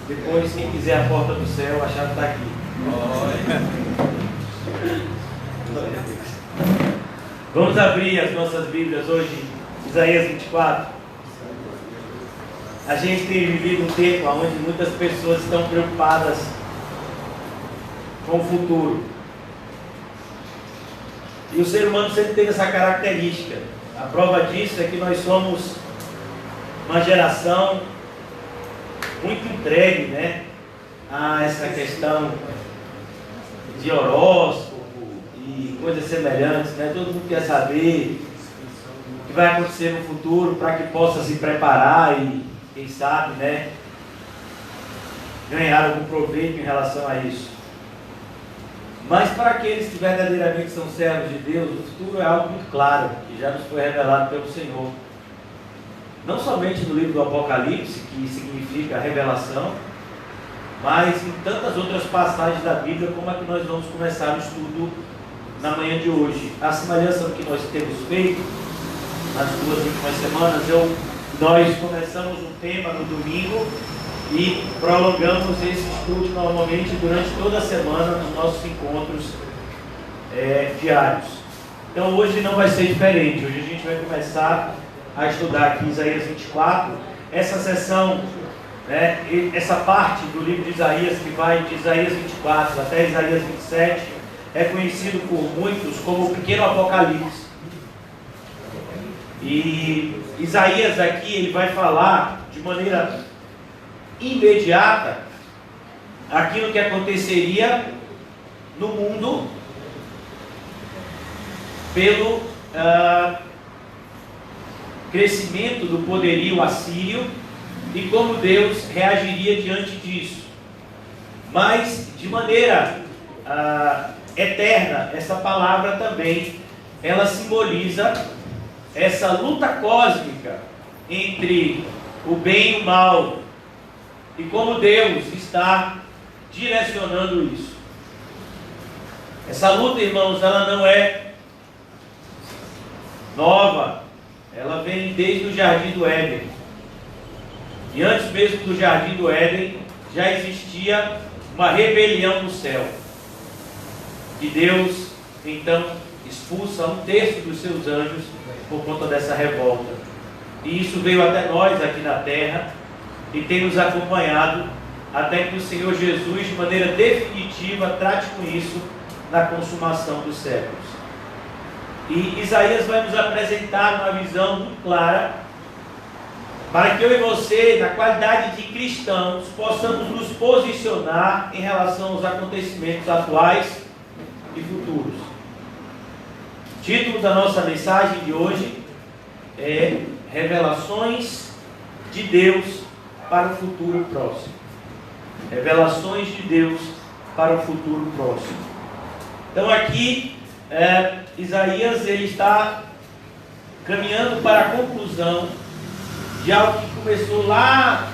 Depois, quem quiser a porta do céu, a chave está aqui. Vamos abrir as nossas Bíblias hoje, Isaías 24. A gente tem vivido um tempo onde muitas pessoas estão preocupadas com o futuro. E o ser humano sempre teve essa característica. A prova disso é que nós somos uma geração muito entregue, né, a essa questão de horóscopo e coisas semelhantes, né? Todo mundo quer saber o que vai acontecer no futuro para que possa se preparar e, quem sabe, né, ganhar algum proveito em relação a isso. Mas para aqueles que verdadeiramente são servos de Deus, o futuro é algo muito claro, que já nos foi revelado pelo Senhor. Não somente no livro do Apocalipse, que significa revelação, mas em tantas outras passagens da Bíblia, como a que nós vamos começar o estudo na manhã de hoje. A semelhança do que nós temos feito nas 2 últimas semanas, nós começamos um tema no domingo e prolongamos esse estudo normalmente durante toda a semana nos nossos encontros diários. Então hoje não vai ser diferente. Hoje a gente vai começar a estudar aqui Isaías 24. Essa sessão, né, essa parte do livro de Isaías, que vai de Isaías 24 até Isaías 27, é conhecido por muitos como o pequeno Apocalipse. E Isaías aqui ele vai falar de maneira imediata aquilo que aconteceria no mundo pelo crescimento do poderio assírio e como Deus reagiria diante disso. Mas de maneira eterna, essa palavra também ela simboliza essa luta cósmica entre o bem e o mal e como Deus está direcionando isso. Essa luta, irmãos, ela não é nova. Ela vem desde o Jardim do Éden. E antes mesmo do Jardim do Éden, já existia uma rebelião no céu. E Deus, então, expulsa 1/3 dos seus anjos por conta dessa revolta. E isso veio até nós aqui na terra e tem nos acompanhado até que o Senhor Jesus, de maneira definitiva, trate com isso na consumação dos séculos. E Isaías vai nos apresentar uma visão muito clara para que eu e você, na qualidade de cristãos, possamos nos posicionar em relação aos acontecimentos atuais e futuros. O título da nossa mensagem de hoje é Revelações de Deus para o futuro próximo. Revelações de Deus para o futuro próximo. Então aqui Isaías ele está caminhando para a conclusão de algo que começou lá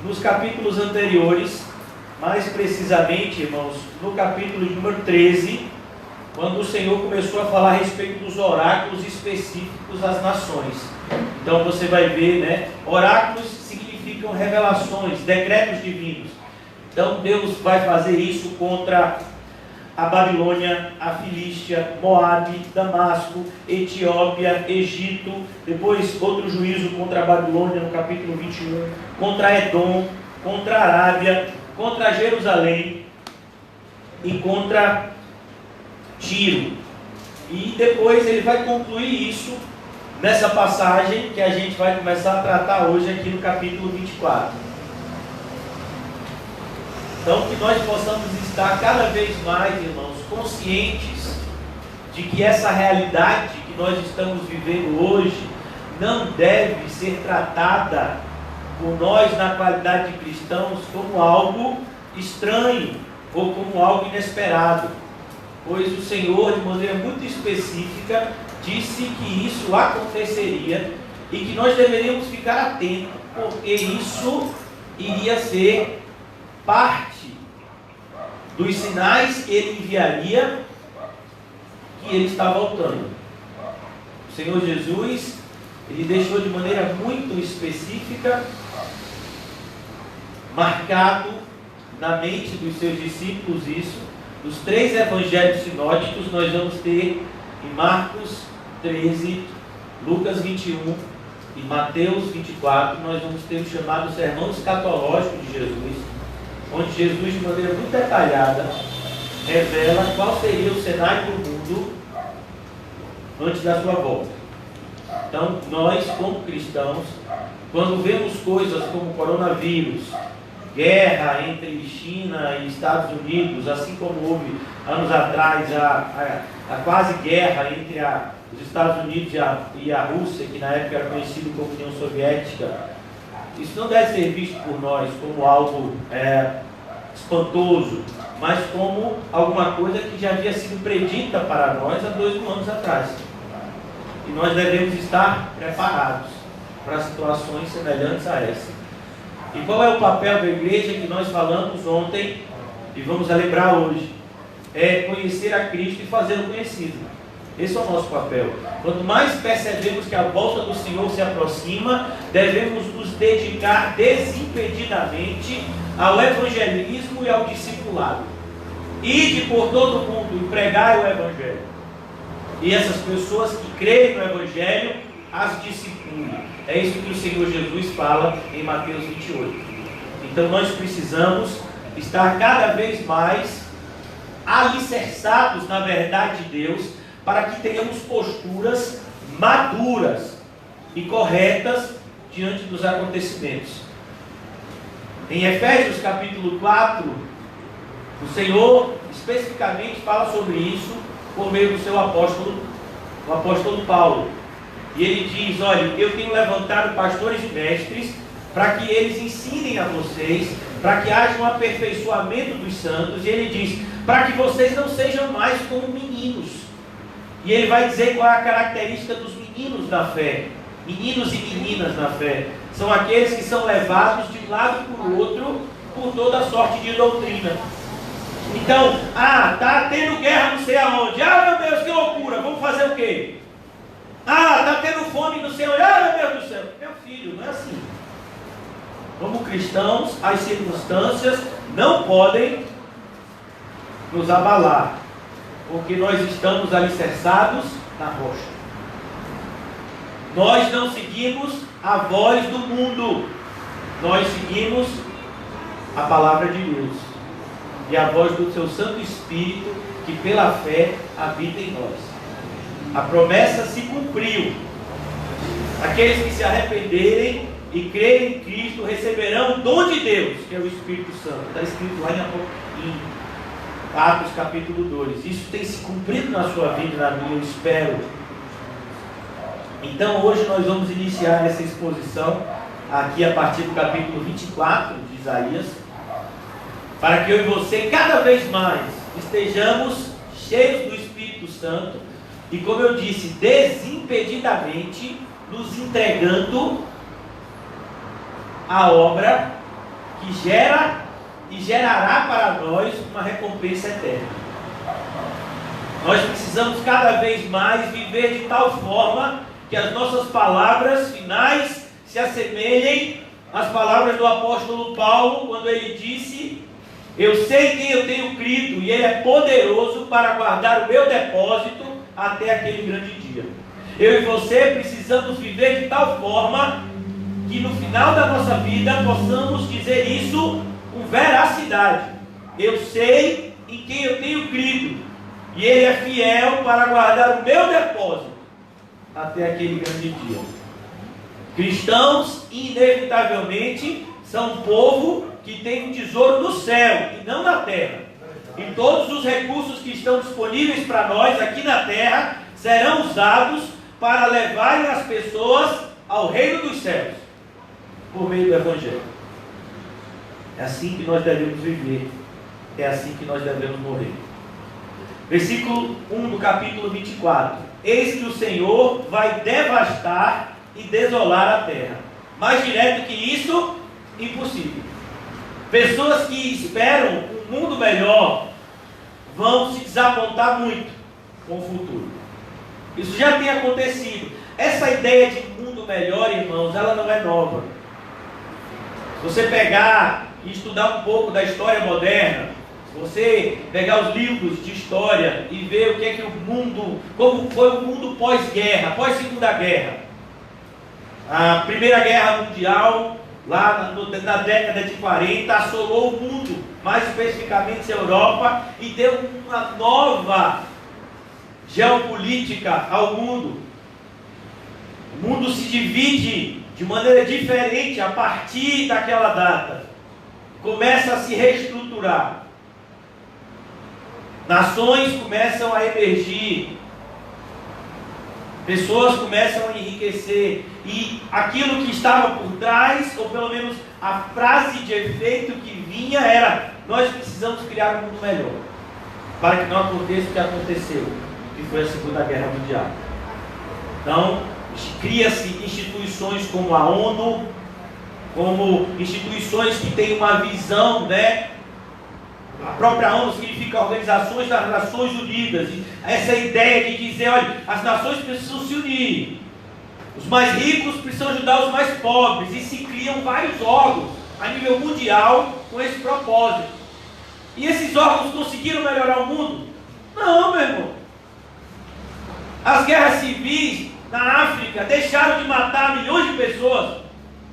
nos capítulos anteriores, mais precisamente, irmãos, no capítulo número 13, quando o Senhor começou a falar a respeito dos oráculos específicos às nações. Então você vai ver, né, oráculos significam revelações, decretos divinos. Então Deus vai fazer isso contra a Babilônia, a Filístia, Moabe, Damasco, Etiópia, Egito, depois outro juízo contra a Babilônia no capítulo 21, contra Edom, contra a Arábia, contra Jerusalém e contra Tiro. E depois ele vai concluir isso nessa passagem que a gente vai começar a tratar hoje aqui no capítulo 24. Então, que nós possamos estar cada vez mais, irmãos, conscientes de que essa realidade que nós estamos vivendo hoje não deve ser tratada por nós, na qualidade de cristãos, como algo estranho ou como algo inesperado. Pois o Senhor, de maneira muito específica, disse que isso aconteceria e que nós deveríamos ficar atentos, porque isso iria ser parte dos sinais que ele enviaria que ele está voltando. O Senhor Jesus, ele deixou de maneira muito específica marcado na mente dos seus discípulos isso. Os 3 evangelhos sinóticos nós vamos ter em Marcos 13, Lucas 21 e Mateus 24, nós vamos ter o chamado sermão escatológico de Jesus, onde Jesus, de maneira muito detalhada, revela qual seria o cenário do mundo antes da sua volta. Então, nós, como cristãos, quando vemos coisas como coronavírus, guerra entre China e Estados Unidos, assim como houve anos atrás a quase guerra entre os Estados Unidos e a Rússia, que na época era conhecido como União Soviética, isso não deve ser visto por nós como algo espantoso, mas como alguma coisa que já havia sido predita para nós há 2 anos atrás. E nós devemos estar preparados para situações semelhantes a essa. E qual é o papel da igreja que nós falamos ontem e vamos lembrar hoje? É conhecer a Cristo e fazê-lo conhecido. Esse é o nosso papel. Quanto mais percebemos que a volta do Senhor se aproxima, devemos nos dedicar desimpedidamente ao evangelismo e ao discipulado. Ide por todo o mundo e pregai o evangelho. E essas pessoas que creem no evangelho, as discipule. É isso que o Senhor Jesus fala em Mateus 28. Então nós precisamos estar cada vez mais alicerçados na verdade de Deus, para que tenhamos posturas maduras e corretas diante dos acontecimentos. Em Efésios capítulo 4, o Senhor especificamente fala sobre isso por meio do seu apóstolo, o apóstolo Paulo. E ele diz: olha, eu tenho levantado pastores e mestres para que eles ensinem a vocês, para que haja um aperfeiçoamento dos santos. E ele diz: para que vocês não sejam mais como meninos. E ele vai dizer qual é a característica dos meninos na fé. Meninos e meninas na fé são aqueles que são levados de um lado para o outro por toda sorte de doutrina. Então, tá tendo guerra não sei aonde. Meu Deus, que loucura, vamos fazer o quê? Tá tendo fome não sei onde. Meu Deus do céu. Meu filho, não é assim. Como cristãos, as circunstâncias não podem nos abalar, porque nós estamos alicerçados na rocha. Nós não seguimos a voz do mundo, nós seguimos a palavra de Deus e a voz do seu Santo Espírito, que pela fé habita em nós. A promessa se cumpriu. Aqueles que se arrependerem e crerem em Cristo receberão o dom de Deus, que é o Espírito Santo. Está escrito lá em Atos capítulo 2. Isso tem se cumprido na sua vida e na minha, eu espero. Então hoje nós vamos iniciar essa exposição aqui a partir do capítulo 24 de Isaías, para que eu e você cada vez mais estejamos cheios do Espírito Santo e, como eu disse, desimpedidamente nos entregando a obra que gera e gerará para nós uma recompensa eterna. Nós precisamos cada vez mais viver de tal forma que as nossas palavras finais se assemelhem às palavras do apóstolo Paulo, quando ele disse: eu sei quem eu tenho crido e ele é poderoso para guardar o meu depósito até aquele grande dia. Eu e você precisamos viver de tal forma que no final da nossa vida possamos dizer isso com veracidade. Eu sei em quem eu tenho crido e ele é fiel para guardar o meu depósito até aquele grande dia. Cristãos, inevitavelmente, são um povo que tem um tesouro no céu e não na terra. E todos os recursos que estão disponíveis para nós aqui na terra serão usados para levarem as pessoas ao reino dos céus, por meio do Evangelho. É assim que nós devemos viver, é assim que nós devemos morrer. Versículo 1 do capítulo 24. Eis que o Senhor vai devastar e desolar a terra. Mais direto que isso, impossível. Pessoas que esperam um mundo melhor vão se desapontar muito com o futuro. Isso já tem acontecido. Essa ideia de mundo melhor, irmãos, ela não é nova. Se você pegar e estudar um pouco da história moderna, se você pegar os livros de história e ver o que é que o mundo, como foi o mundo pós-guerra, pós-segunda guerra, a Primeira Guerra Mundial, lá na década de 40, assolou o mundo, mais especificamente a Europa, e deu uma nova geopolítica ao mundo. O mundo se divide de maneira diferente a partir daquela data. Começa a se reestruturar. Nações começam a emergir. Pessoas começam a enriquecer. E aquilo que estava por trás, ou pelo menos a frase de efeito que vinha era: nós precisamos criar um mundo melhor, para que não aconteça o que aconteceu, que foi a Segunda Guerra Mundial. Então, cria-se instituições como a ONU, como instituições que têm uma visão, né? A própria ONU significa Organizações das Nações Unidas. E essa ideia de dizer, olha, as nações precisam se unir, os mais ricos precisam ajudar os mais pobres, e se criam vários órgãos a nível mundial com esse propósito. E esses órgãos conseguiram melhorar o mundo? Não, meu irmão. As guerras civis na África deixaram de matar milhões de pessoas.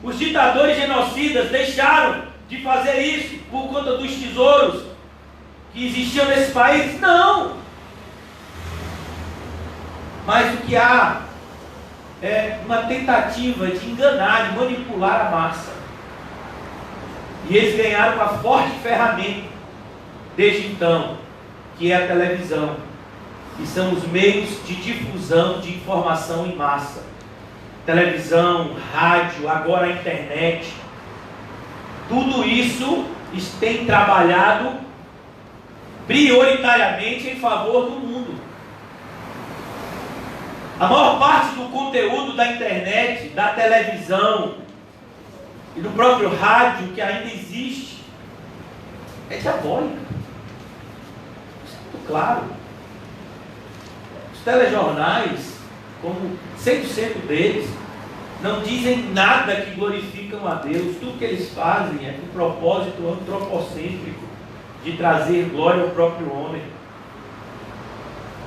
Os ditadores genocidas deixaram de fazer isso por conta dos tesouros que existiam nesse país? Não. Mas o que há é uma tentativa de enganar, de manipular a massa. E eles ganharam uma forte ferramenta desde então, que é a televisão, que são os meios de difusão de informação em massa. Televisão, rádio, agora a internet. Tudo isso tem trabalhado prioritariamente em favor do mundo. A maior parte do conteúdo da internet, da televisão e do próprio rádio que ainda existe é diabólica. Isso é muito claro. Os telejornais, como 100% deles, não dizem nada que glorificam a Deus. Tudo que eles fazem é com propósito antropocêntrico de trazer glória ao próprio homem.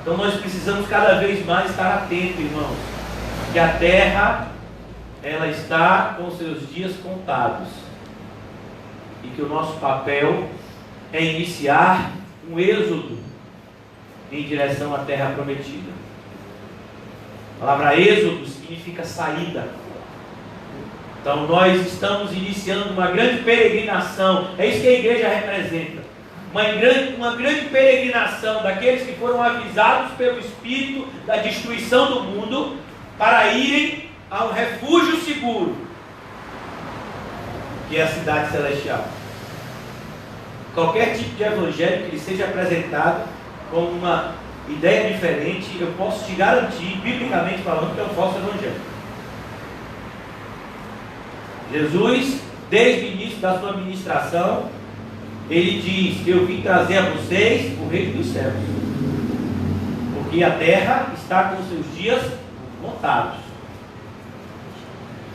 Então nós precisamos cada vez mais estar atentos, irmãos, que a terra, ela está com seus dias contados, e que o nosso papel é iniciar um êxodo em direção à terra prometida. A palavra êxodo significa saída. Então nós estamos iniciando uma grande peregrinação. É isso que a igreja representa. Uma grande peregrinação daqueles que foram avisados pelo Espírito da destruição do mundo, para irem ao refúgio seguro, que é a cidade celestial. Qualquer tipo de evangelho que lhe seja apresentado com uma ideia diferente, eu posso te garantir, biblicamente falando, que é um falso evangelho. Jesus, desde o início da sua ministração, ele diz: eu vim trazer a vocês o reino dos céus, porque a terra está com seus dias contados.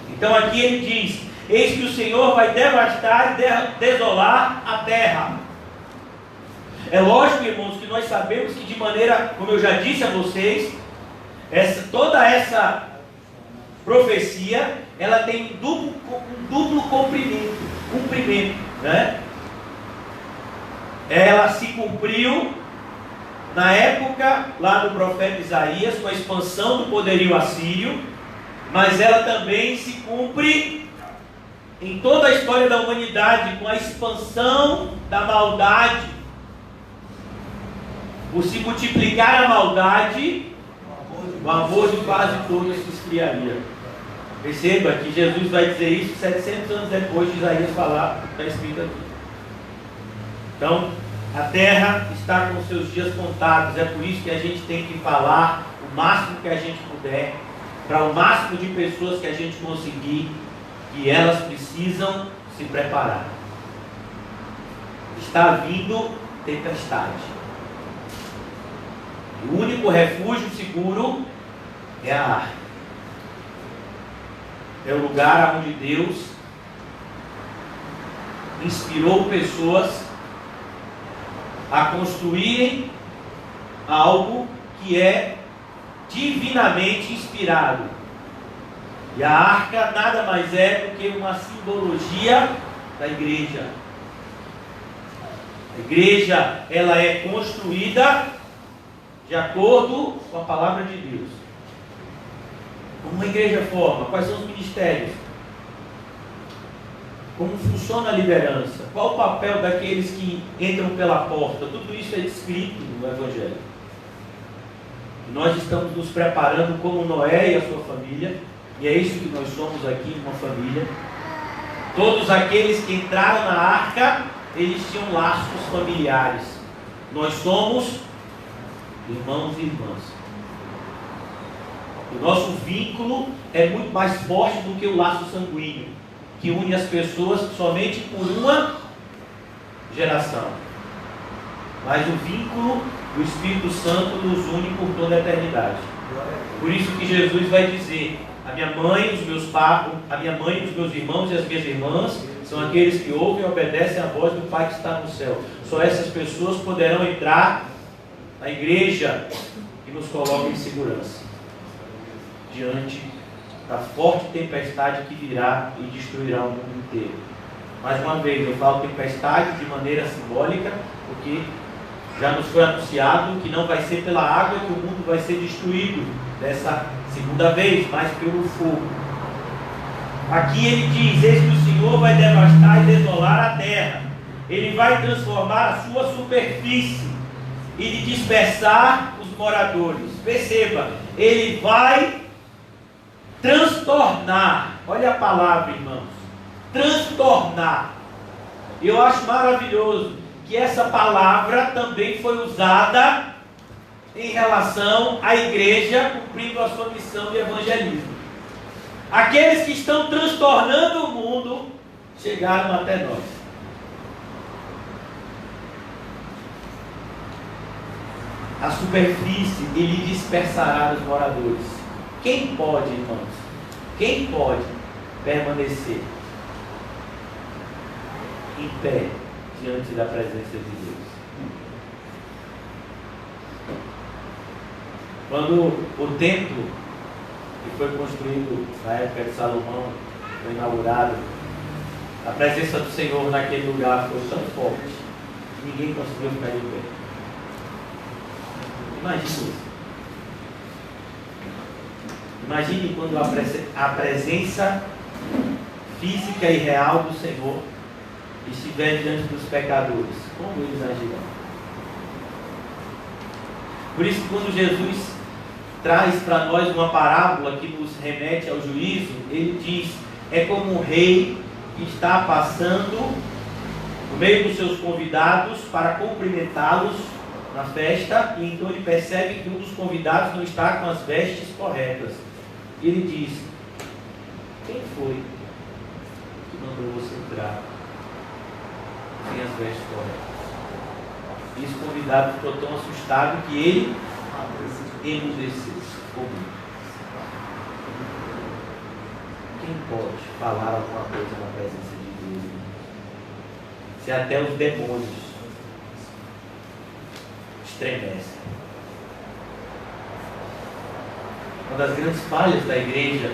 Então aqui ele diz: eis que o Senhor vai devastar e desolar a terra. É lógico, irmãos, que nós sabemos que, de maneira, como eu já disse a vocês, toda essa profecia, ela tem um duplo cumprimento, né? Ela se cumpriu na época lá do profeta Isaías, com a expansão do poderio assírio, mas ela também se cumpre em toda a história da humanidade, com a expansão da maldade. Por se multiplicar a maldade, o amor de quase todos se esfriaria. Perceba que Jesus vai dizer isso 700 anos depois de Isaías falar, está escrito aqui. Então, a terra está com seus dias contados. É por isso que a gente tem que falar o máximo que a gente puder, para o máximo de pessoas que a gente conseguir, que elas precisam se preparar. Está vindo tempestade. O único refúgio seguro é a arca. É o lugar onde Deus inspirou pessoas a construírem algo que é divinamente inspirado. E a arca nada mais é do que uma simbologia da igreja. A igreja, ela é construída de acordo com a palavra de Deus. Como uma igreja forma? Quais são os ministérios? Como funciona a liderança? Qual o papel daqueles que entram pela porta? Tudo isso é descrito no Evangelho. E nós estamos nos preparando como Noé e a sua família, e é isso que nós somos aqui, uma família. Todos aqueles que entraram na arca, eles tinham laços familiares. Nós somos irmãos e irmãs. O nosso vínculo é muito mais forte do que o laço sanguíneo, que une as pessoas somente por uma geração. Mas o vínculo do Espírito Santo nos une por toda a eternidade. Por isso que Jesus vai dizer: a minha mãe, os meus pais, a minha mãe, os meus irmãos e as minhas irmãs são aqueles que ouvem e obedecem à voz do Pai que está no céu. Só essas pessoas poderão entrar na igreja que nos coloca em segurança diante da forte tempestade que virá e destruirá o mundo inteiro. Mais uma vez, eu falo tempestade de maneira simbólica, porque já nos foi anunciado que não vai ser pela água que o mundo vai ser destruído dessa segunda vez, mas pelo fogo. Aqui ele diz: eis que o Senhor vai devastar e desolar a terra. Ele vai transformar a sua superfície e dispersar os moradores. Perceba, ele vai transtornar. Olha a palavra, irmãos. Transtornar. Eu acho maravilhoso que essa palavra também foi usada em relação à igreja cumprindo a sua missão de evangelismo. Aqueles que estão transtornando o mundo chegaram até nós. A superfície, ele dispersará os moradores. Quem pode, irmãos? Quem pode permanecer em pé diante da presença de Deus? Quando o templo que foi construído na época de Salomão foi inaugurado, a presença do Senhor naquele lugar foi tão forte que ninguém conseguiu ficar de pé. Imagine isso. Imagine quando a presença física e real do Senhor estiver diante dos pecadores, como eles agirão? Por isso, quando Jesus traz para nós uma parábola que nos remete ao juízo, ele diz: é como um rei que está passando no meio dos seus convidados para cumprimentá-los na festa, e então ele percebe que um dos convidados não está com as vestes corretas. E ele diz: quem foi que mandou você entrar sem as vestes corretas? E esse convidado ficou tão assustado que ele emudeceu. Quem pode falar alguma coisa na presença de Deus? Se até os demônios estremecem. Uma das grandes falhas da igreja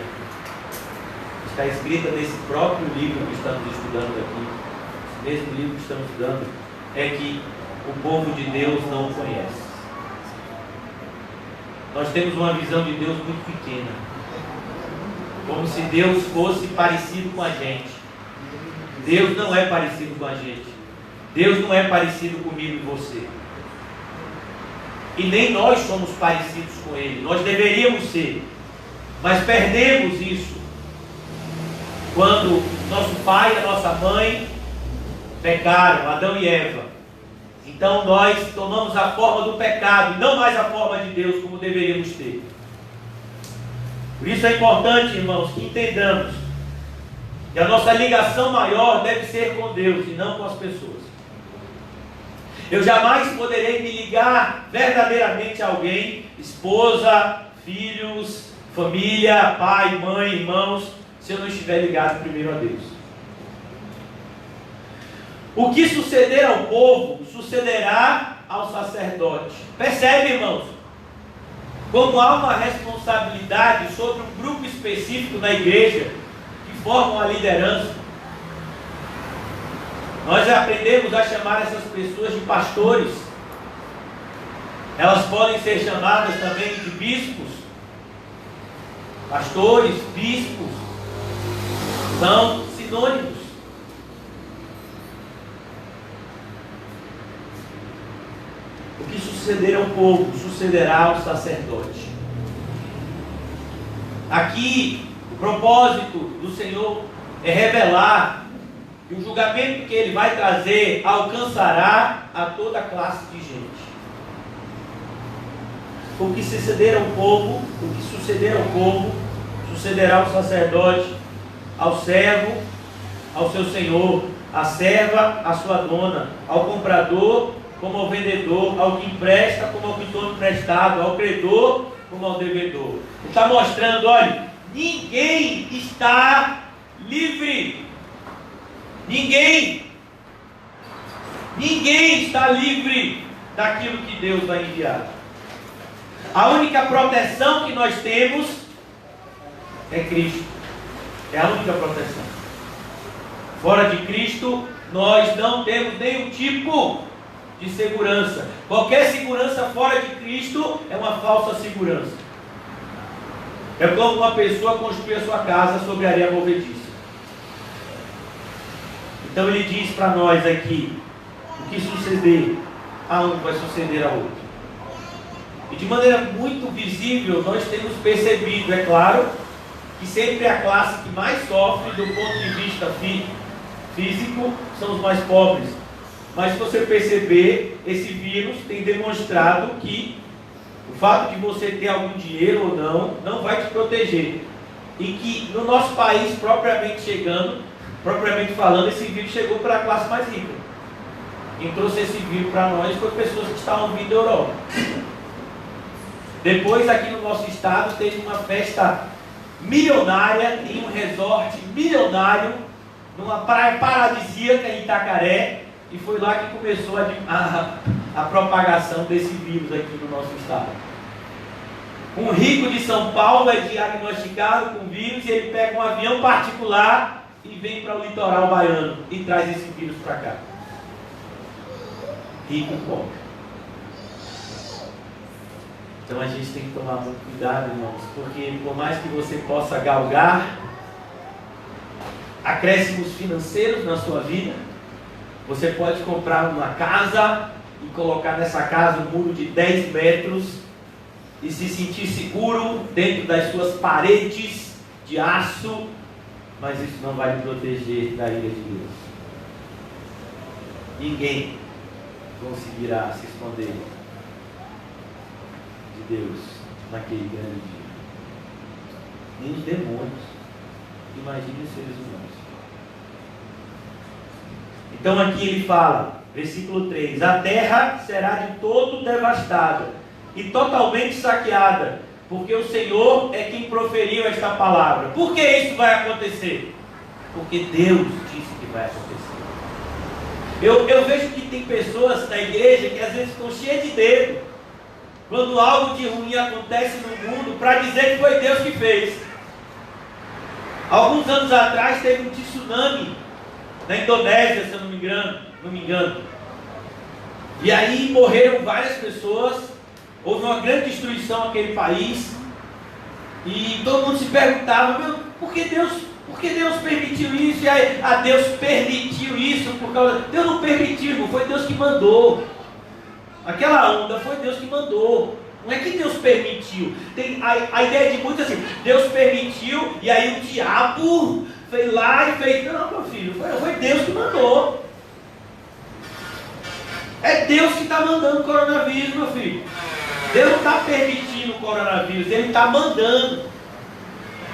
está escrita nesse próprio livro que estamos estudando aqui, esse mesmo livro que estamos estudando, é que o povo de Deus não o conhece. Nós temos uma visão de Deus muito pequena, como se Deus fosse parecido com a gente. Deus não é parecido com a gente. Deus não é parecido comigo e você. E nem nós somos parecidos com Ele. Nós deveríamos ser, mas perdemos isso quando nosso pai e a nossa mãe pecaram, Adão e Eva. Então nós tomamos a forma do pecado e não mais a forma de Deus como deveríamos ter. Por isso é importante, irmãos, que entendamos que a nossa ligação maior deve ser com Deus e não com as pessoas. Eu jamais poderei me ligar verdadeiramente a alguém, esposa, filhos, família, pai, mãe, irmãos, se eu não estiver ligado primeiro a Deus. O que suceder ao povo, sucederá ao sacerdote. Percebe, irmãos? Como há uma responsabilidade sobre um grupo específico na igreja que formam a liderança. Nós aprendemos a chamar essas pessoas de pastores. Elas podem ser chamadas também de bispos. Pastores, bispos, são sinônimos. O que suceder ao povo, sucederá ao sacerdote. Aqui, o propósito do Senhor é revelar que o julgamento que Ele vai trazer alcançará a toda classe de gente. O que suceder ao povo, sucederá ao sacerdote, ao servo, ao seu senhor, à serva, à sua dona, ao comprador, como ao vendedor, ao que empresta, como ao que torna emprestado, ao credor, como ao devedor. Ele está mostrando, olha, ninguém está livre. Ninguém está livre daquilo que Deus vai enviar. A única proteção que nós temos é Cristo. É a única proteção. Fora de Cristo, nós não temos nenhum tipo de segurança. Qualquer segurança fora de Cristo é uma falsa segurança. É como uma pessoa construir a sua casa sobre areia movediça. Então ele diz para nós aqui, o que suceder a um vai suceder a outro. E de maneira muito visível nós temos percebido, é claro, que sempre a classe que mais sofre do ponto de vista físico são os mais pobres. Mas se você perceber, esse vírus tem demonstrado que o fato de você ter algum dinheiro ou não vai te proteger. E que no nosso país, propriamente falando, esse vírus chegou para a classe mais rica. Quem trouxe esse vírus para nós foi pessoas que estavam vindo da Europa. Depois, aqui no nosso estado, teve uma festa milionária em um resort milionário, numa praia paradisíaca em Itacaré, e foi lá que começou a propagação desse vírus aqui no nosso estado. Um rico de São Paulo é diagnosticado com vírus e ele pega um avião particular e vem para o litoral baiano e traz esse vírus para cá. Rico e pobre. Então a gente tem que tomar muito cuidado, irmãos, porque por mais que você possa galgar acréscimos financeiros na sua vida, você pode comprar uma casa e colocar nessa casa um muro de 10 metros e se sentir seguro dentro das suas paredes de aço, mas isso não vai lhe proteger da ira de Deus. Ninguém conseguirá se esconder de Deus naquele grande dia. Nem os demônios. Imagine os seres humanos. Então aqui ele fala, versículo 3: a terra será de todo devastada e totalmente saqueada, porque o Senhor é quem proferiu esta palavra. Por que isso vai acontecer? Porque Deus disse que vai acontecer. Eu vejo que tem pessoas na igreja que às vezes estão cheias de dedo quando algo de ruim acontece no mundo, para dizer que foi Deus que fez. Alguns anos atrás teve um tsunami na Indonésia, se eu não me engano. E aí morreram várias pessoas, houve uma grande destruição naquele país, e todo mundo se perguntava, por que Deus permitiu isso? E aí, Deus permitiu isso por causa... Deus não permitiu, irmão, foi Deus que mandou. Aquela onda foi Deus que mandou. Não é que Deus permitiu. Tem a ideia de muitos assim, Deus permitiu, e aí o diabo foi lá e fez. Não, meu filho, foi Deus que mandou. É Deus que está mandando o coronavírus, meu filho. Deus não está permitindo o coronavírus, Ele está mandando.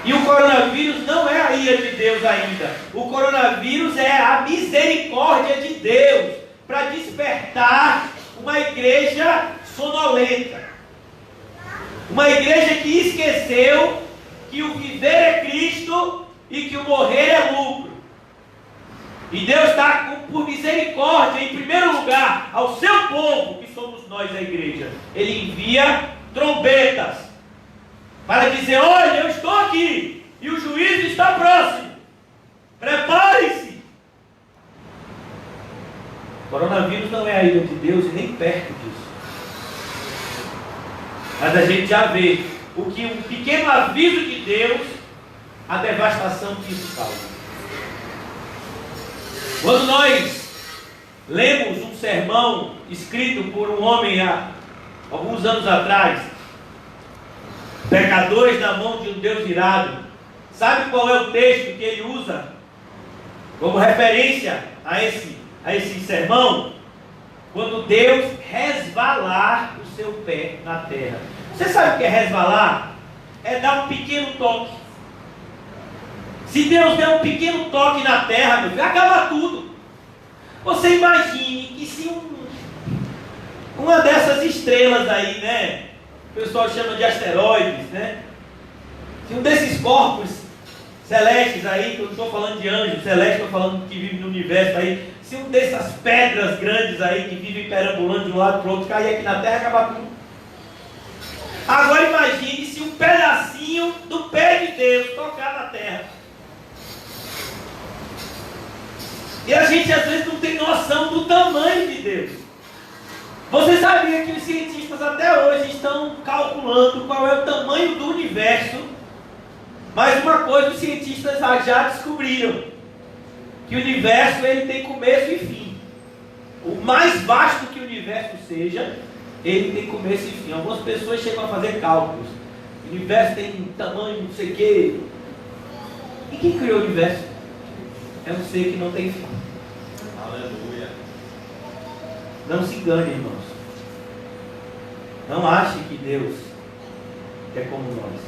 E o coronavírus não é a ira de Deus ainda. O coronavírus é a misericórdia de Deus para despertar uma igreja sonolenta. Uma igreja que esqueceu que o viver é Cristo e que o morrer é lucro. E Deus está por misericórdia, em primeiro lugar, ao seu povo, que somos nós, a igreja. Ele envia trombetas para dizer: olha, eu estou aqui e o juízo está próximo. Preparem-se. O coronavírus não é a ira de Deus e nem perto disso. Mas a gente já vê o que um pequeno aviso de Deus, a devastação que isso causa. Quando nós lemos um sermão escrito por um homem há alguns anos atrás, pecadores na mão de um Deus irado, sabe qual é o texto que ele usa como referência a esse sermão? Quando Deus resvalar o seu pé na terra. Você sabe o que é resvalar? É dar um pequeno toque. Se Deus der um pequeno toque na terra, meu filho, acaba tudo. Você imagine que se uma dessas estrelas aí, né, o pessoal chama de asteroides, né, se um desses corpos celestes aí, que eu não estou falando de anjos celestes, estou falando que vive no universo aí, se um dessas pedras grandes aí, que vivem perambulando de um lado para o outro, cair aqui na terra, acaba tudo. Agora imagine se um pedacinho do pé de Deus tocar na terra. E a gente às vezes não tem noção do tamanho de Deus. Você sabia que os cientistas até hoje estão calculando qual é o tamanho do universo? Mas uma coisa os cientistas já descobriram: que o universo ele tem começo e fim. O mais vasto que o universo seja, ele tem começo e fim. Algumas pessoas chegam a fazer cálculos. O universo tem tamanho, não sei o quê. E quem criou o universo? É um ser que não tem fim. Aleluia. Não se engane, irmãos. Não ache que Deus é como nós.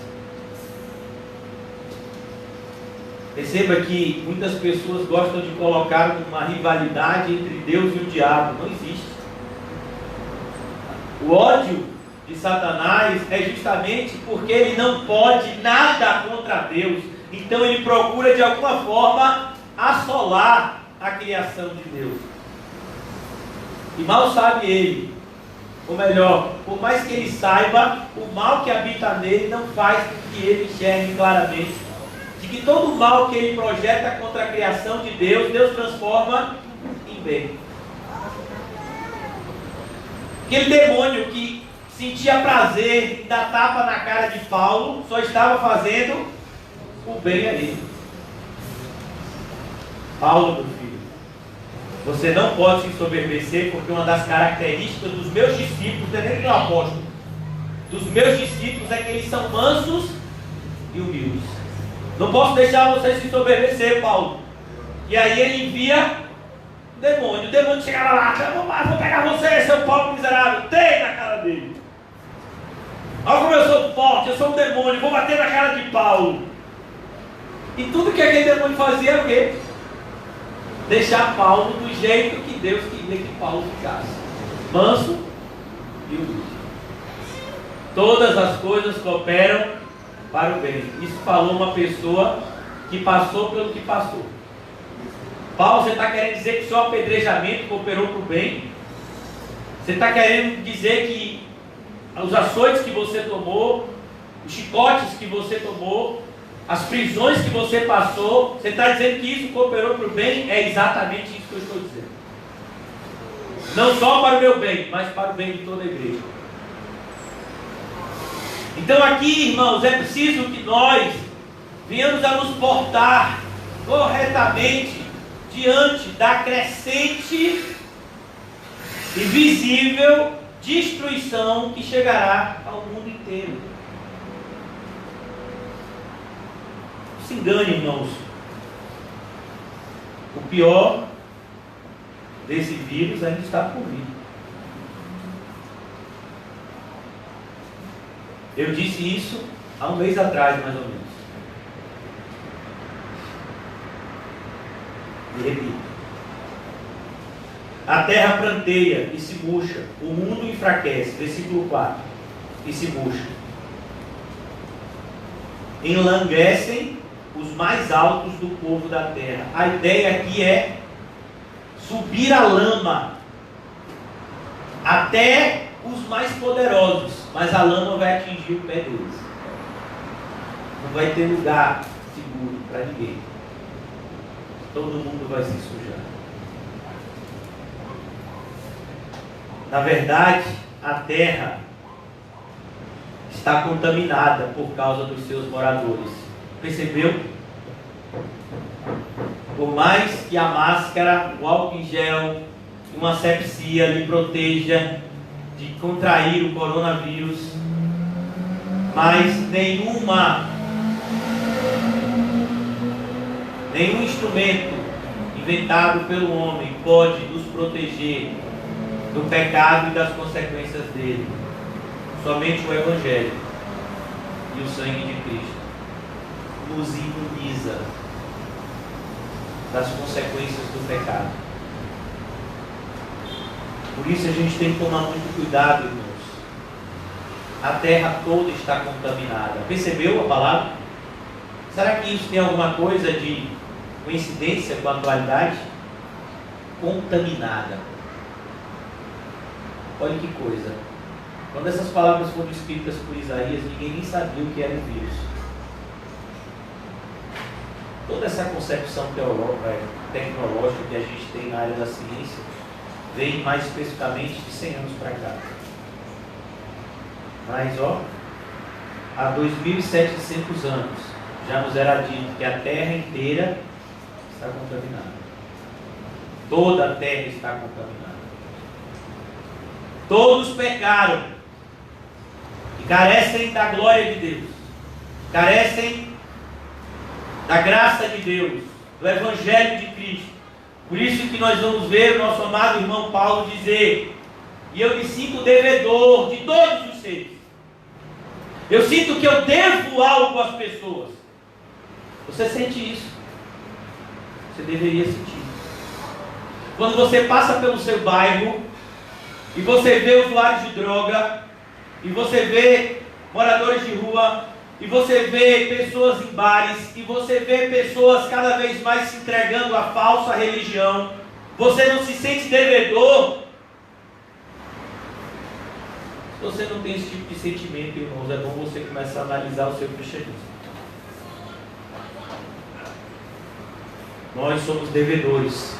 Perceba que muitas pessoas gostam de colocar uma rivalidade entre Deus e o diabo. Não existe. O ódio de Satanás é justamente porque ele não pode nada contra Deus. Então ele procura de alguma forma assolar a criação de Deus. E mal sabe ele, ou melhor, por mais que ele saiba, o mal que habita nele não faz com que ele enxergue claramente de que todo o mal que ele projeta contra a criação de Deus, Deus transforma em bem. Aquele demônio que sentia prazer em dar tapa na cara de Paulo, só estava fazendo o bem a ele. Paulo, meu filho, você não pode se ensoberbecer, porque uma das características dos meus discípulos, não é nem do apóstolo, dos meus discípulos é que eles são mansos e humildes. Não posso deixar você se ensoberbecer, Paulo. E aí ele envia o demônio chegava lá: vou pegar você, seu pobre miserável, tem na cara dele. Olha como eu sou forte, eu sou um demônio, vou bater na cara de Paulo. E tudo que aquele demônio fazia era o quê? Deixar Paulo do jeito que Deus queria que Paulo ficasse: manso e humilde. Todas as coisas cooperam para o bem. Isso falou uma pessoa que passou pelo que passou. Paulo, você está querendo dizer que o seu apedrejamento cooperou para o bem? Você está querendo dizer que os açoites que você tomou, os chicotes que você tomou, as prisões que você passou, você está dizendo que isso cooperou para o bem? É exatamente isso que eu estou dizendo. Não só para o meu bem, mas para o bem de toda a igreja. Então aqui, irmãos, é preciso que nós venhamos a nos portar corretamente diante da crescente e visível destruição que chegará ao mundo inteiro. Não se engane, irmãos. O pior desse vírus ainda está por vir. Eu disse isso há um mês atrás, mais ou menos. E repito: a terra pranteia e se murcha, o mundo enfraquece. Versículo 4: e se murcha. Enlanguecem os mais altos do povo da terra. A ideia aqui é subir a lama até os mais poderosos, mas a lama vai atingir o pé deles. Não vai ter lugar seguro para ninguém. Todo mundo vai se sujar. Na verdade, a terra está contaminada por causa dos seus moradores. Percebeu? Por mais que a máscara, o álcool em gel, uma asepsia lhe proteja de contrair o coronavírus, mas nenhum instrumento inventado pelo homem pode nos proteger do pecado e das consequências dele. Somente o Evangelho e o sangue de Cristo nos imuniza das consequências do pecado. Por isso a gente tem que tomar muito cuidado, irmãos. A terra toda está contaminada. Percebeu a palavra? Será que isso tem alguma coisa de coincidência com a atualidade? Contaminada. Olha que coisa. Quando essas palavras foram escritas por Isaías, ninguém nem sabia o que era o vírus. Toda essa concepção tecnológica que a gente tem na área da ciência vem mais especificamente de 100 anos para cá. Mas, há 2.700 anos já nos era dito que a terra inteira está contaminada. Toda a terra está contaminada. Todos pecaram e carecem da glória de Deus, carecem da graça de Deus, do Evangelho de Cristo. Por isso que nós vamos ver o nosso amado irmão Paulo dizer: e eu me sinto devedor de todos os seres. Eu sinto que eu devo algo às pessoas. Você sente isso? Você deveria sentir. Quando você passa pelo seu bairro e você vê usuários de droga, e você vê moradores de rua, e você vê pessoas em bares, e você vê pessoas cada vez mais se entregando à falsa religião, você não se sente devedor? Se você não tem esse tipo de sentimento, irmãos, é bom você começar a analisar o seu cristianismo. Nós somos devedores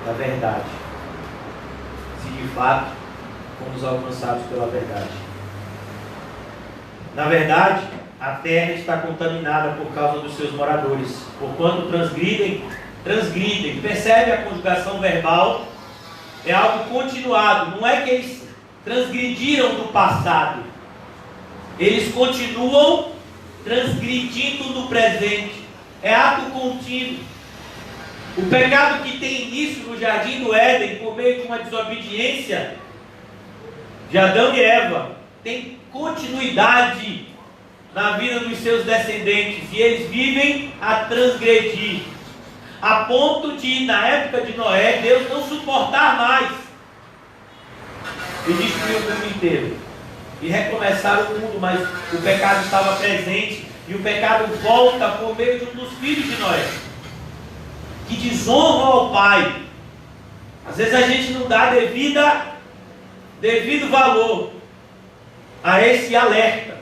da verdade, se de fato fomos alcançados pela verdade. Na verdade, a terra está contaminada por causa dos seus moradores, porquanto transgridem. Percebe a conjugação verbal? É algo continuado, não é que eles transgrediram no passado, eles continuam transgredindo no presente, é ato contínuo. O pecado que tem início no jardim do Éden, por meio de uma desobediência de Adão e Eva, tem continuidade na vida dos seus descendentes, e eles vivem a transgredir, a ponto de, na época de Noé, Deus não suportar mais e destruir o mundo inteiro e recomeçar o mundo. Mas o pecado estava presente, e o pecado volta por meio de um dos filhos de Noé, que desonram ao pai. Às vezes a gente não dá devido valor a esse alerta.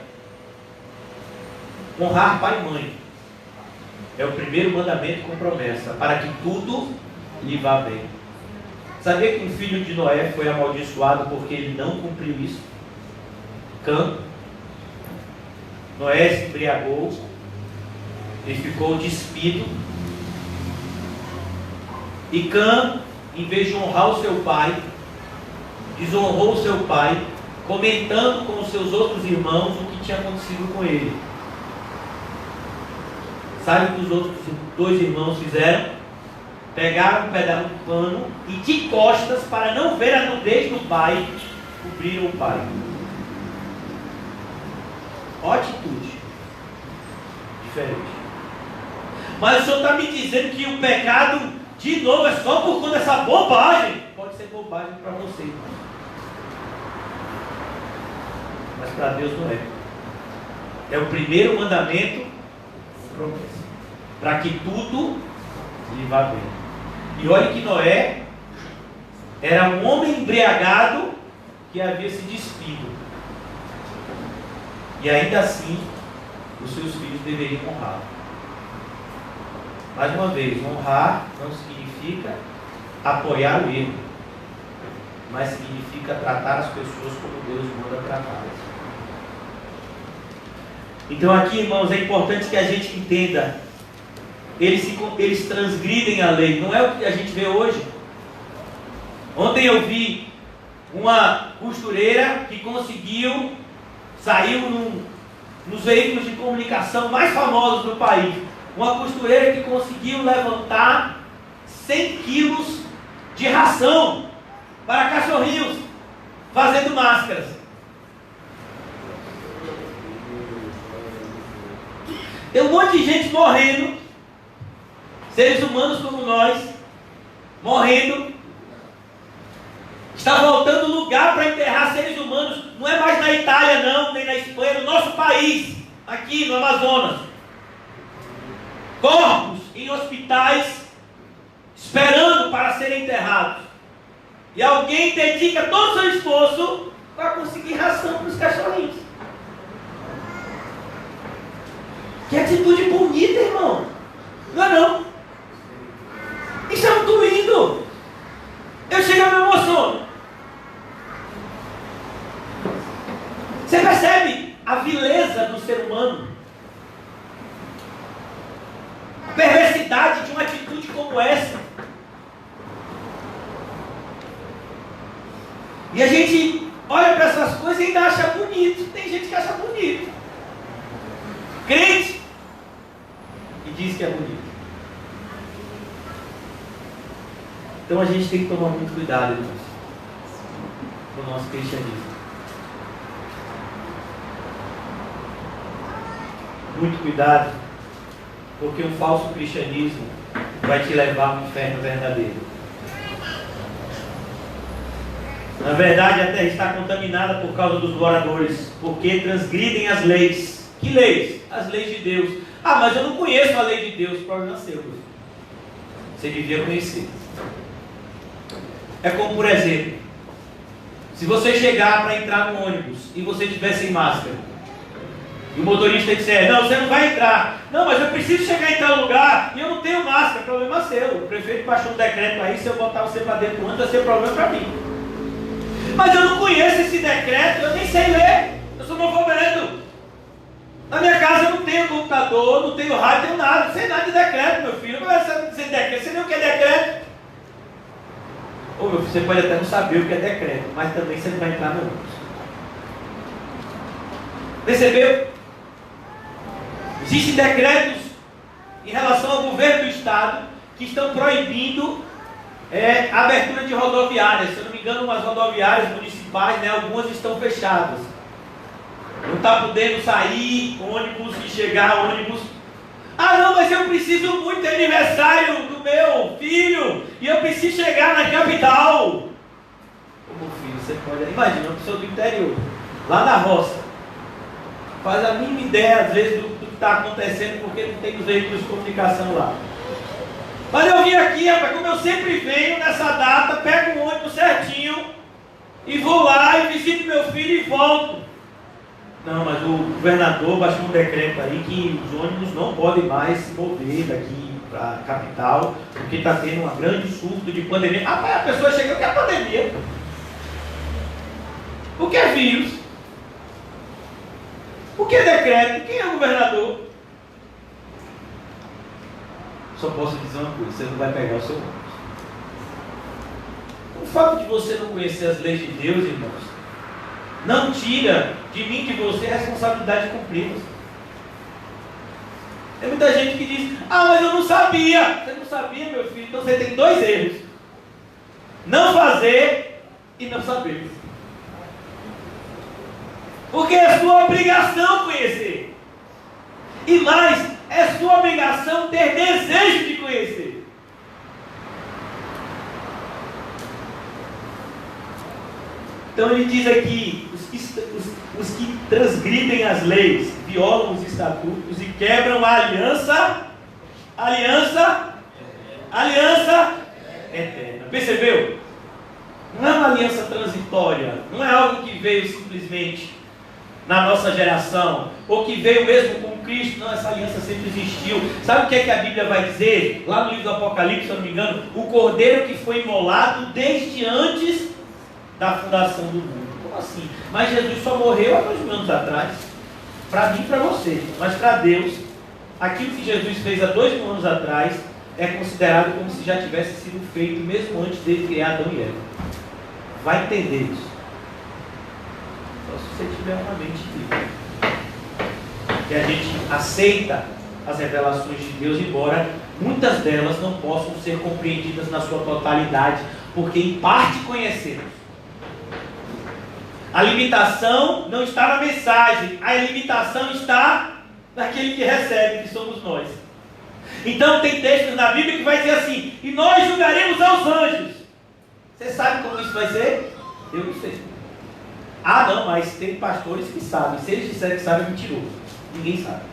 Honrar pai e mãe é o primeiro mandamento com promessa, para que tudo lhe vá bem. Sabia que um filho de Noé foi amaldiçoado porque ele não cumpriu isso? Cã. Noé se embriagou, ele ficou despido, e Cã, em vez de honrar o seu pai, desonrou o seu pai, comentando com os seus outros irmãos o que tinha acontecido com ele. Sabe o que os outros dois irmãos fizeram? Pegaram um pedaço de pano e, de costas, para não ver a nudez do pai, cobriram o pai. Ó, atitude diferente. Mas o Senhor está me dizendo que o pecado, de novo, é só por conta dessa bobagem. Pode ser bobagem para você, irmão, mas para Deus não é. É o primeiro mandamento, promessa, para que tudo lhe vá bem. E olhe que Noé era um homem embriagado que havia se despido. E ainda assim, os seus filhos deveriam honrá-lo. Mais uma vez, honrar não significa apoiar o erro, mas significa tratar as pessoas como Deus manda tratá-las. Então aqui, irmãos, é importante que a gente entenda, eles transgridem a lei, não é o que a gente vê hoje. Ontem eu vi uma costureira que saiu nos veículos de comunicação mais famosos do país, uma costureira que conseguiu levantar 100 quilos de ração para cachorrinhos, fazendo máscaras. Tem um monte de gente morrendo, seres humanos como nós, morrendo. Está voltando lugar para enterrar seres humanos. Não é mais na Itália não, nem na Espanha, no nosso país, aqui no Amazonas. Corpos em hospitais, esperando para serem enterrados. E alguém dedica todo o seu esforço para conseguir ração para os cachorrinhos. Que atitude bonita, irmão. Não é não? Isso é muito lindo. Eu chego a me emociono. Você percebe a vileza do ser humano? A perversidade de uma atitude como essa. E a gente olha para essas coisas e ainda acha bonito. Tem gente que acha bonito. Crente e diz que é bonito. Então a gente tem que tomar muito cuidado, irmãos, com o nosso cristianismo. Muito cuidado, porque um falso cristianismo vai te levar ao inferno verdadeiro. Na verdade, a terra está contaminada por causa dos moradores, porque transgridem as leis. Que leis? As leis de Deus. Ah, mas eu não conheço a lei de Deus. O problema é seu. Você devia conhecer. É como, por exemplo, se você chegar para entrar no ônibus e você estiver sem máscara, e o motorista disser, não, você não vai entrar. Não, mas eu preciso chegar em tal lugar e eu não tenho máscara. Problema seu. O prefeito baixou um decreto aí, se eu botar você para dentro antes, vai ser problema para mim. Mas eu não conheço esse decreto, eu nem sei ler. Eu sou analfabeto. Na minha casa eu não tenho computador, não tenho rádio, não tenho nada. Não sei nada de decreto, meu filho. Não vai ser decreto. Você nem o que é decreto. Ô, meu filho, você pode até não saber o que é decreto, mas também você não vai entrar no ônibus. Percebeu? Existem decretos em relação ao governo do estado que estão proibindo a abertura de rodoviárias. Se eu não me engano, umas rodoviárias municipais, né, algumas estão fechadas. Não está podendo sair ônibus e chegar ônibus. Ah não, mas eu preciso muito, é aniversário do meu filho e eu preciso chegar na capital. Ô meu filho, você pode... Imagina, uma pessoa do interior, lá na roça, faz a mínima ideia às vezes do que está acontecendo, porque não tem os veículos de comunicação lá. Mas eu vim aqui, rapaz, como eu sempre venho nessa data, pego um ônibus certinho e vou lá e visito meu filho e volto. Não, mas o governador baixou um decreto aí que os ônibus não podem mais se mover daqui para a capital, porque está tendo um grande surto de pandemia. Rapaz, a pessoa chega, o que é pandemia? O que é vírus? O que é decreto? Quem é o governador? Só posso dizer uma coisa, você não vai pegar o seu ônibus. O fato de você não conhecer as leis de Deus, irmãos, não tira de mim, de você, a responsabilidade de cumpri-las. Tem muita gente que diz, ah, mas eu não sabia. Você não sabia, meu filho? Então você tem dois erros. Não fazer e não saber. Porque é sua obrigação conhecer. E mais, é sua obrigação ter desejo de conhecer. Então ele diz aqui, os que transgridem as leis, violam os estatutos e quebram a aliança eterna. Percebeu? Não é uma aliança transitória, não é algo que veio simplesmente na nossa geração, ou que veio mesmo com Cristo. Não, essa aliança sempre existiu. Sabe o que é que a Bíblia vai dizer? Lá no livro do Apocalipse, se eu não me engano, o cordeiro que foi imolado desde antes da fundação do mundo. Como assim? Mas Jesus só morreu há 2000 anos atrás. Para mim e para você. Mas para Deus, aquilo que Jesus fez há 2000 anos atrás é considerado como se já tivesse sido feito mesmo antes dele criar Adão e Eva. Vai entender isso. Só se você tiver uma mente livre. Que a gente aceita as revelações de Deus, embora muitas delas não possam ser compreendidas na sua totalidade, porque em parte conhecemos. A limitação não está na mensagem, a limitação está naquele que recebe, que somos nós. Então tem textos na Bíblia que vai dizer assim: e nós julgaremos aos anjos. Você sabe como isso vai ser? Eu não sei. Ah não, mas tem pastores que sabem. Se eles disserem que sabem, é mentiroso. Ninguém sabe.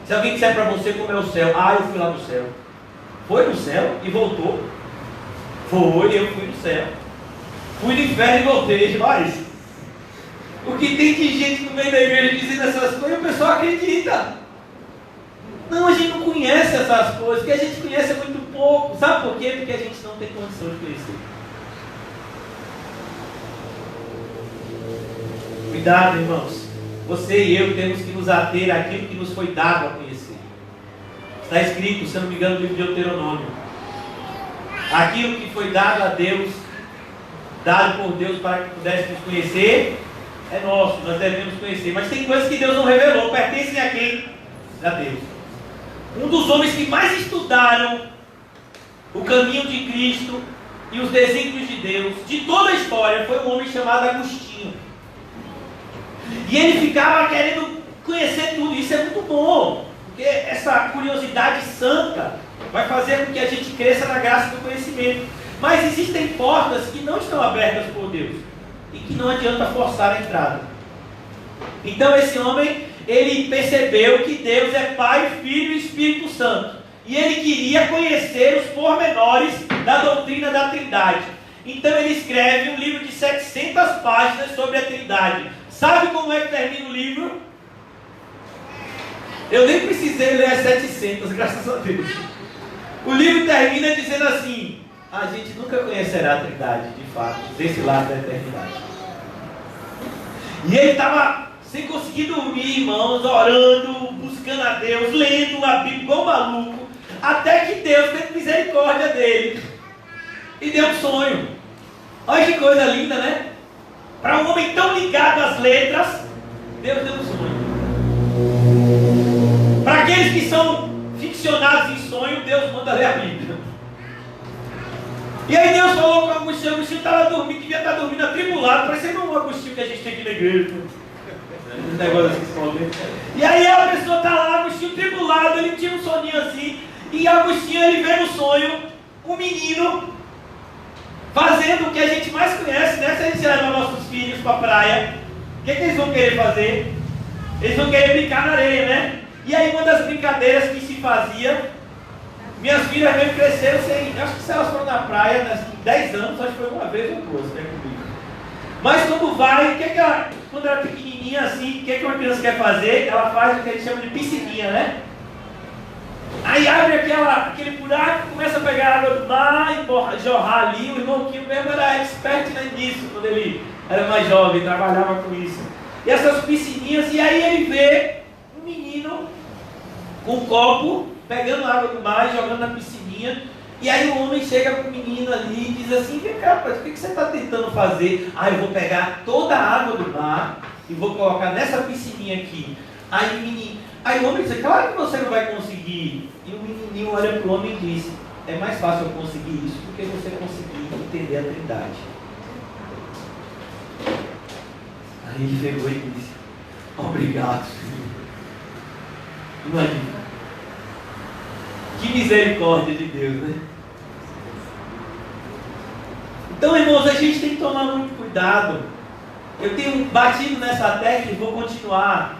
Se alguém disser para você como é o céu: ah, eu fui lá no céu. Foi no céu e voltou. Foi, eu fui no céu. Fui no inferno e voltei. Mas o que tem de gente no meio da igreja dizendo essas coisas, o pessoal acredita. Não, a gente não conhece essas coisas. O que a gente conhece é muito pouco. Sabe por quê? Porque a gente não tem condição de conhecer. Cuidado, irmãos. Você e eu temos que nos ater àquilo que nos foi dado a conhecer. Está escrito, se eu não me engano, no livro de Deuteronômio: aquilo que foi dado a Deus, dado por Deus para que pudéssemos conhecer, é nosso, nós devemos conhecer. Mas tem coisas que Deus não revelou, pertencem a quem? A Deus. Um dos homens que mais estudaram o caminho de Cristo e os desígnios de Deus, de toda a história, foi um homem chamado Agostinho. E ele ficava querendo conhecer tudo. Isso é muito bom, porque essa curiosidade santa vai fazer com que a gente cresça na graça do conhecimento. Mas existem portas que não estão abertas por Deus e que não adianta forçar a entrada. Então esse homem, ele percebeu que Deus é Pai, Filho e Espírito Santo. E ele queria conhecer os pormenores da doutrina da Trindade. Então ele escreve um livro de 700 páginas sobre a Trindade. Sabe como é que termina o livro? Eu nem precisei ler as 700, graças a Deus. O livro termina dizendo assim: a gente nunca conhecerá a Trindade, de fato, desse lado da eternidade. E ele estava sem conseguir dormir, irmãos, orando, buscando a Deus, lendo a Bíblia igual maluco, até que Deus teve misericórdia dele e deu um sonho. Olha que coisa linda, né? Para um homem tão ligado às letras, Deus deu um sonho. Para aqueles que são ficcionados em sonho, Deus manda ler a Bíblia. E aí Deus falou com o Agostinho estava dormindo, devia estar dormindo atribulado, parecendo um Agostinho que a gente tem aqui na igreja. Um negócio assim, esconde. E aí a pessoa está lá, Agostinho tribulado, ele tinha um soninho assim, e Agostinho, ele vê no sonho um menino fazendo o que a gente mais conhece, né? Se a gente levar nossos filhos para a praia, o que eles vão querer fazer? Eles vão querer brincar na areia, né? E aí uma das brincadeiras que se fazia, minhas filhas mesmo cresceram sem, acho que se elas foram na praia, nas 10 anos, acho que foi uma vez ou duas, né, comigo. Mas quando vai, quando ela é pequenininha assim, o que uma criança quer fazer? Ela faz o que a gente chama de piscininha, né? Aí abre aquele buraco, começa a pegar a água do mar e jorrar ali. O irmão Quinho mesmo era expert nisso, quando ele era mais jovem, trabalhava com isso. E essas piscininhas, e aí ele vê um menino com um copo, pegando água do mar e jogando na piscininha. E aí o homem chega para o menino ali e diz assim: vem cá, rapaz, o que você está tentando fazer? Ah, eu vou pegar toda a água do mar e vou colocar nessa piscininha aqui. Aí o homem diz: claro que você não vai conseguir. E o menininho olha para o homem e diz: é mais fácil eu conseguir isso do que você conseguir entender a Trindade. Aí ele pegou e disse: obrigado, Senhor. Imagina. Que misericórdia de Deus, né? Então, irmãos, a gente tem que tomar muito cuidado. Eu tenho batido nessa tecla e vou continuar.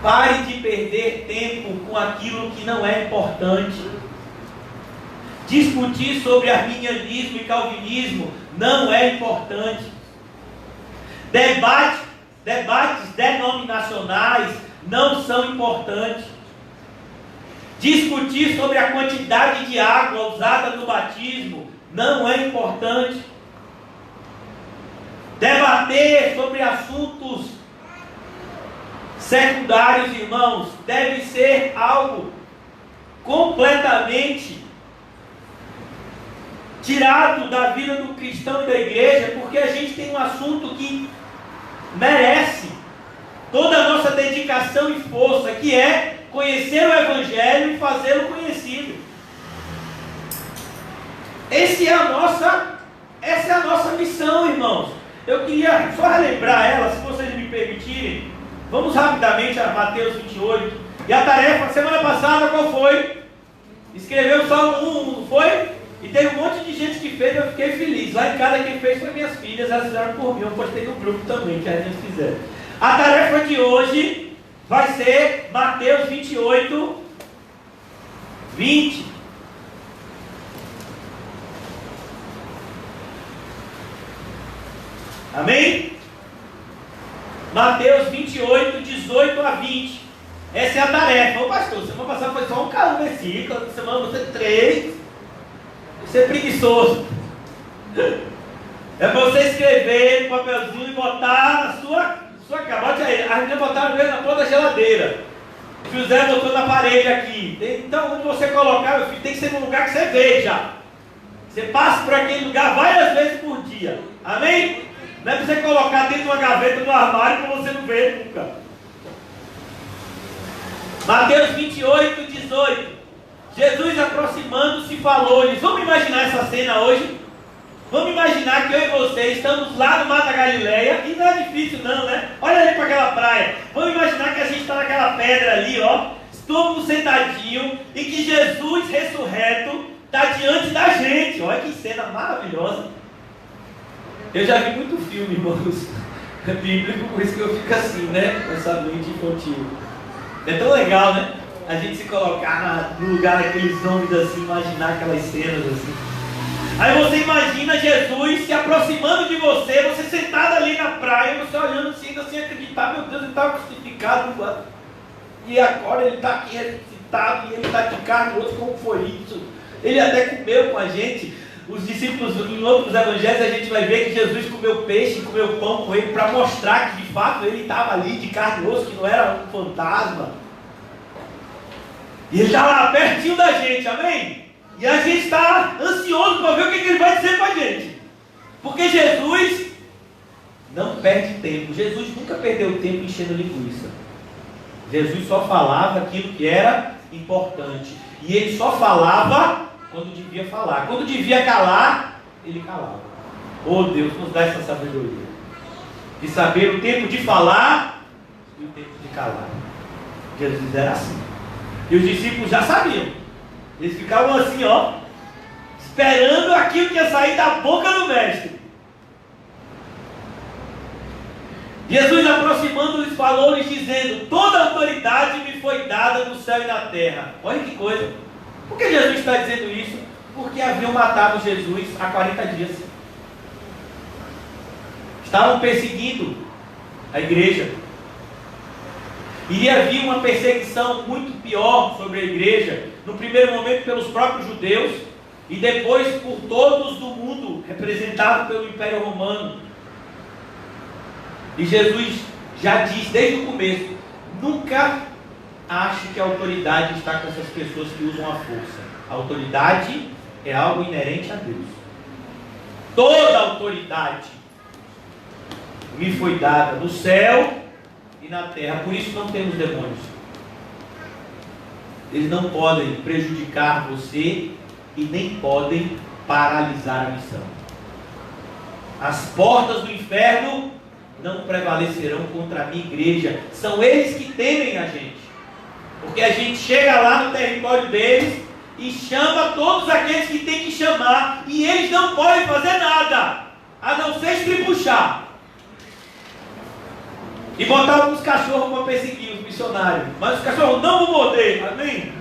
Pare de perder tempo com aquilo que não é importante. Discutir sobre arminianismo e calvinismo não é importante. Debates denominacionais não são importantes. Discutir sobre a quantidade de água usada no batismo não é importante. Debater sobre assuntos secundários, irmãos, deve ser algo completamente tirado da vida do cristão e da igreja, porque a gente tem um assunto que merece toda a nossa dedicação e força, que é conhecer o Evangelho e fazê-lo conhecido. Essa é a nossa missão, irmãos. Eu queria só relembrar ela, se vocês me permitirem. Vamos rapidamente a Mateus 28. E a tarefa, semana passada, qual foi? Escreveu o Salmo 1, não foi? E teve um monte de gente que fez, eu fiquei feliz. Lá em casa quem fez foi minhas filhas, elas fizeram por mim. Eu postei no grupo também, que a gente fizer. A tarefa de hoje vai ser Mateus 28, 20. Amém? Mateus 28, 18 a 20. Essa é a tarefa. Ô pastor, semana passada foi só um versículo, semana você 3. Você é preguiçoso. É para você escrever no papelzinho e botar na sua casa. Bote aí. A gente botaram mesmo na ponta da geladeira. O José botou na parede aqui. Então, onde você colocar, meu filho, tem que ser num lugar que você veja. Você passa por aquele lugar várias vezes por dia. Amém? Não é para você colocar dentro de uma gaveta, no armário, para você não ver nunca. Mateus 28, 18. Jesus aproximando-se falou-lhes. Vamos imaginar essa cena hoje? Vamos imaginar que eu e você estamos lá no Mar da Galileia. E não é difícil não, né? Olha ali para aquela praia. Vamos imaginar que a gente está naquela pedra ali, ó. Todo mundo sentadinho. E que Jesus ressurreto está diante da gente. Olha que cena maravilhosa. Eu já vi muito filme, irmãos, bíblico, por isso que eu fico assim, né? Com essa mente infantil. É tão legal, né? A gente se colocar no lugar daqueles homens assim, imaginar aquelas cenas assim. Aí você imagina Jesus se aproximando de você, você sentado ali na praia, você olhando assim, ainda sem acreditar, meu Deus, ele estava crucificado, e agora ele está aqui ressuscitado, e ele está de carne, outro, como foi isso? Ele até comeu com a gente. Os discípulos, em outros evangelhos, a gente vai ver que Jesus comeu peixe, comeu pão com ele, para mostrar que de fato ele estava ali de carne e osso, que não era um fantasma. E ele está lá pertinho da gente, amém? E a gente está ansioso para ver o que ele vai dizer para a gente. Porque Jesus não perde tempo. Jesus nunca perdeu tempo enchendo linguiça. Jesus só falava aquilo que era importante. E ele só falava quando devia falar. Quando devia calar, ele calava. Oh Deus, nos dá essa sabedoria de saber o tempo de falar e o tempo de calar. Jesus era assim. E os discípulos já sabiam. Eles ficavam assim, ó, esperando aquilo que ia sair da boca do mestre. Jesus, aproximando-lhes, falou-lhes dizendo: toda autoridade me foi dada no céu e na terra. Olha que coisa. Por que Jesus está dizendo isso? Porque haviam matado Jesus há 40 dias. Estavam perseguindo a igreja. Iria vir uma perseguição muito pior sobre a igreja, no primeiro momento pelos próprios judeus, e depois por todos do mundo, representado pelo Império Romano. E Jesus já diz desde o começo: nunca ache que a autoridade está com essas pessoas que usam a força. A autoridade é algo inerente a Deus. Toda autoridade me foi dada no céu e na terra. Por isso não temos demônios. Eles não podem prejudicar você e nem podem paralisar a missão. As portas do inferno não prevalecerão contra a minha igreja. São eles que temem a gente, porque a gente chega lá no território deles e chama todos aqueles que tem que chamar, e eles não podem fazer nada a não ser estribuchar e botar alguns cachorros para perseguir os missionários. Mas os cachorros não vão morder, amém?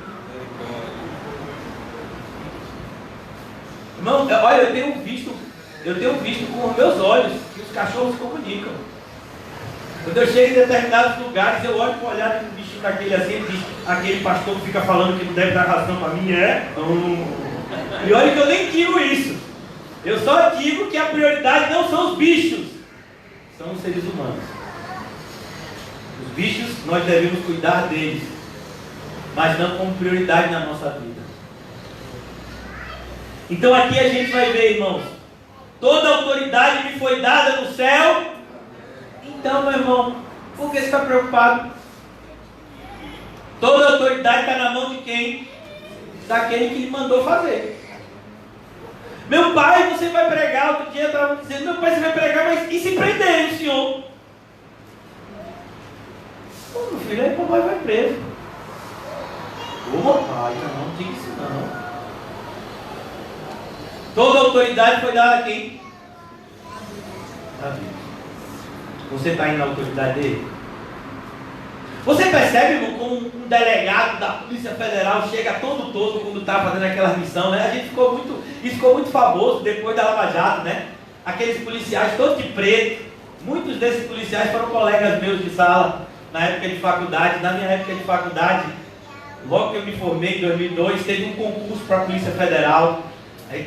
Irmão, olha, eu tenho visto com os meus olhos que os cachorros se comunicam. Quando eu chego em determinados lugares, eu olho para o olhar do bicho daquele assim, aquele pastor que fica falando que não deve dar ração para mim, E olha que eu nem digo isso. Eu só digo que a prioridade não são os bichos, são os seres humanos. Os bichos, nós devemos cuidar deles, mas não como prioridade na nossa vida. Então aqui a gente vai ver, irmãos, toda autoridade me foi dada no céu. Então, meu irmão, por que você está preocupado? Toda autoridade está na mão de quem? Daquele que lhe mandou fazer. Meu pai, você vai pregar. Outro dia eu estava dizendo, meu pai, você vai pregar, mas e se prender o senhor? Pô, meu filho, aí papai vai preso. Ô pai, não diga isso não. Toda autoridade foi dada a quem? A Deus. Você está indo na autoridade dele? Você percebe, irmão, como um delegado da Polícia Federal chega todo quando está fazendo aquela missão, né? Isso ficou muito famoso depois da Lava Jato, né? Aqueles policiais todos de preto. Muitos desses policiais foram colegas meus de sala na época de faculdade. Na minha época de faculdade, logo que eu me formei em 2002, teve um concurso para a Polícia Federal.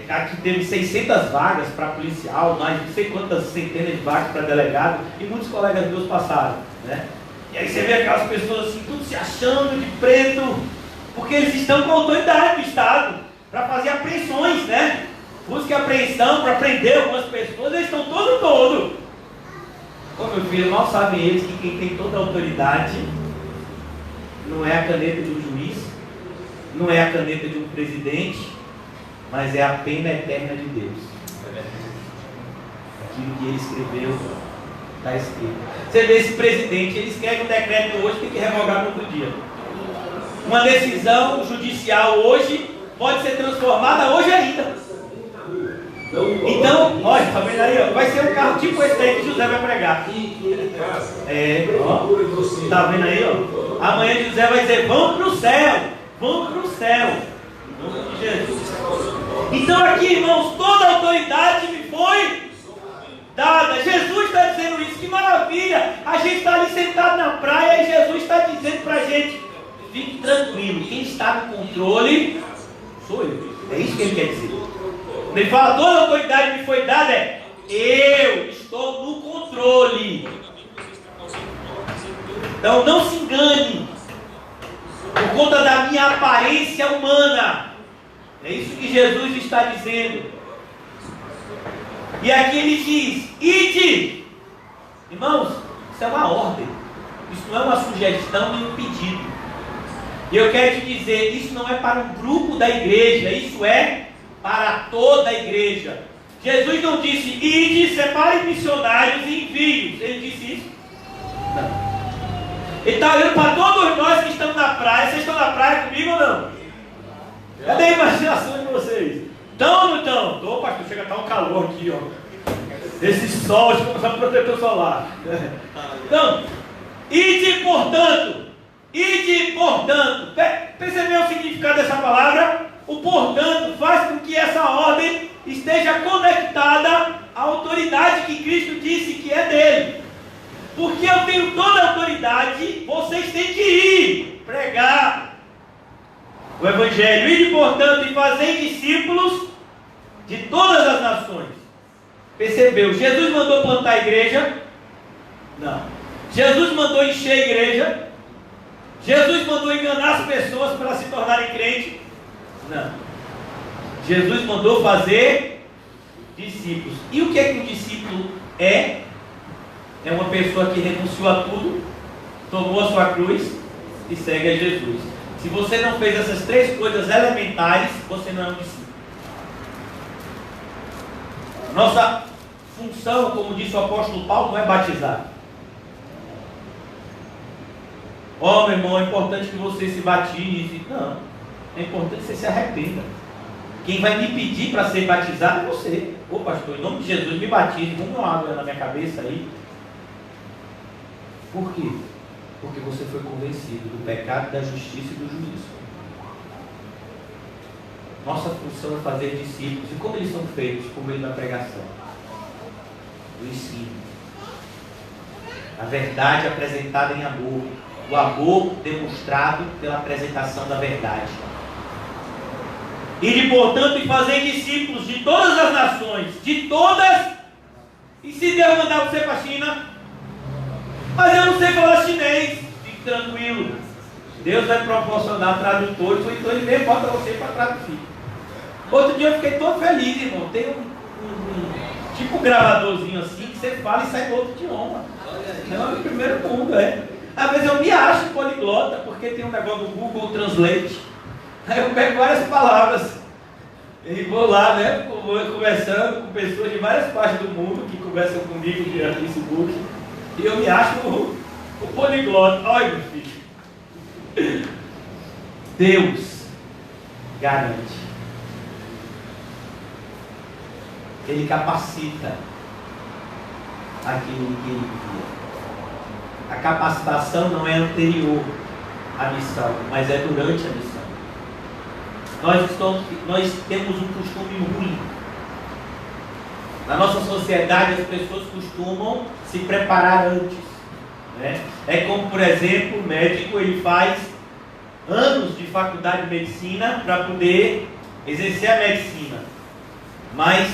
Aqui teve 600 vagas para policial, mais não sei quantas centenas de vagas para delegado, e muitos colegas meus passaram, né? E aí você vê aquelas pessoas assim, tudo se achando de preto, porque eles estão com a autoridade do Estado para fazer apreensões, né? Busca e apreensão para prender algumas pessoas, eles estão todo. Ô meu filho, mal sabem eles que quem tem toda a autoridade não é a caneta de um juiz, não é a caneta de um presidente, mas é a pena eterna de Deus. Aquilo que ele escreveu está escrito. Você vê esse presidente, ele escreve um decreto hoje, tem que revogar no outro dia. Uma decisão judicial hoje pode ser transformada hoje ainda. Então, olha, tá vendo aí? Ó, vai ser um carro tipo esse aí que José vai pregar. Ó, tá vendo aí? Ó? Amanhã José vai dizer: vamos para o céu, vamos para o céu. Em nome de Jesus. Então aqui, irmãos, toda a autoridade me foi dada. Jesus está dizendo isso, que maravilha. A gente está ali sentado na praia e Jesus está dizendo para a gente: fique tranquilo, quem está no controle sou eu. É isso que ele quer dizer. Quando ele fala toda a autoridade me foi dada, eu estou no controle. Então não se engane por conta da minha aparência humana. É isso que Jesus está dizendo. E aqui ele diz: ide. Irmãos, isso é uma ordem. Isso não é uma sugestão nem um pedido. E eu quero te dizer, isso não é para um grupo da igreja, isso é para toda a igreja. Jesus não disse: ide, separe missionários e envie-os. Ele disse isso? Não. Ele está olhando para todos nós que estamos na praia. Vocês estão na praia comigo ou não? Cadê a imaginação de vocês? Estão ou não estão? Estou, pastor, chega a estar um calor aqui, ó. Esse sol, deixa eu começar a protetor solar. Então, ide portanto. Percebeu o significado dessa palavra? O portanto faz com que essa ordem esteja conectada à autoridade que Cristo disse que é dele. Porque eu tenho toda a autoridade, vocês têm que ir pregar o Evangelho. Ide, portanto, e fazei discípulos de todas as nações. Percebeu? Jesus mandou plantar a igreja? Não. Jesus mandou encher a igreja? Jesus mandou enganar as pessoas para se tornarem crentes? Não. Jesus mandou fazer discípulos. E o que é que um discípulo é? É uma pessoa que renunciou a tudo, tomou a sua cruz e segue a Jesus. Se você não fez essas três coisas elementares, você não é um discípulo. Nossa função, como disse o apóstolo Paulo, não é batizar. Ó, meu irmão, é importante que você se batize. Não, é importante que você se arrependa. Quem vai me pedir para ser batizado é você. Ô pastor, em nome de Jesus, me batize. Vamos uma água na minha cabeça aí. Por quê? Porque você foi convencido do pecado, da justiça e do juízo. Nossa função é fazer discípulos. E como eles são feitos? Por meio da pregação, do ensino. A verdade apresentada em amor. O amor demonstrado pela apresentação da verdade. E de, portanto, em fazer discípulos de todas as nações, de todas. E se Deus mandar você para a China, mas eu não sei falar chinês, fique tranquilo. Deus vai proporcionar tradutores, ou então ele mesmo bota você para traduzir. Outro dia eu fiquei todo feliz, irmão. Tem tipo um gravadorzinho assim, que você fala e sai do outro idioma. Não é o primeiro mundo, é. Às vezes eu me acho poliglota, porque tem um negócio do Google Translate. Aí eu pego várias palavras e vou lá, né, conversando com pessoas de várias partes do mundo que conversam comigo via Facebook. E eu me acho o poliglota. Olha, meu filho. Deus garante. Ele capacita aquilo que ele envia. A capacitação não é anterior à missão, mas é durante a missão. Nós temos um costume ruim. Na nossa sociedade, as pessoas costumam se preparar antes, né? É como, por exemplo, o médico, ele faz anos de faculdade de medicina para poder exercer a medicina. Mas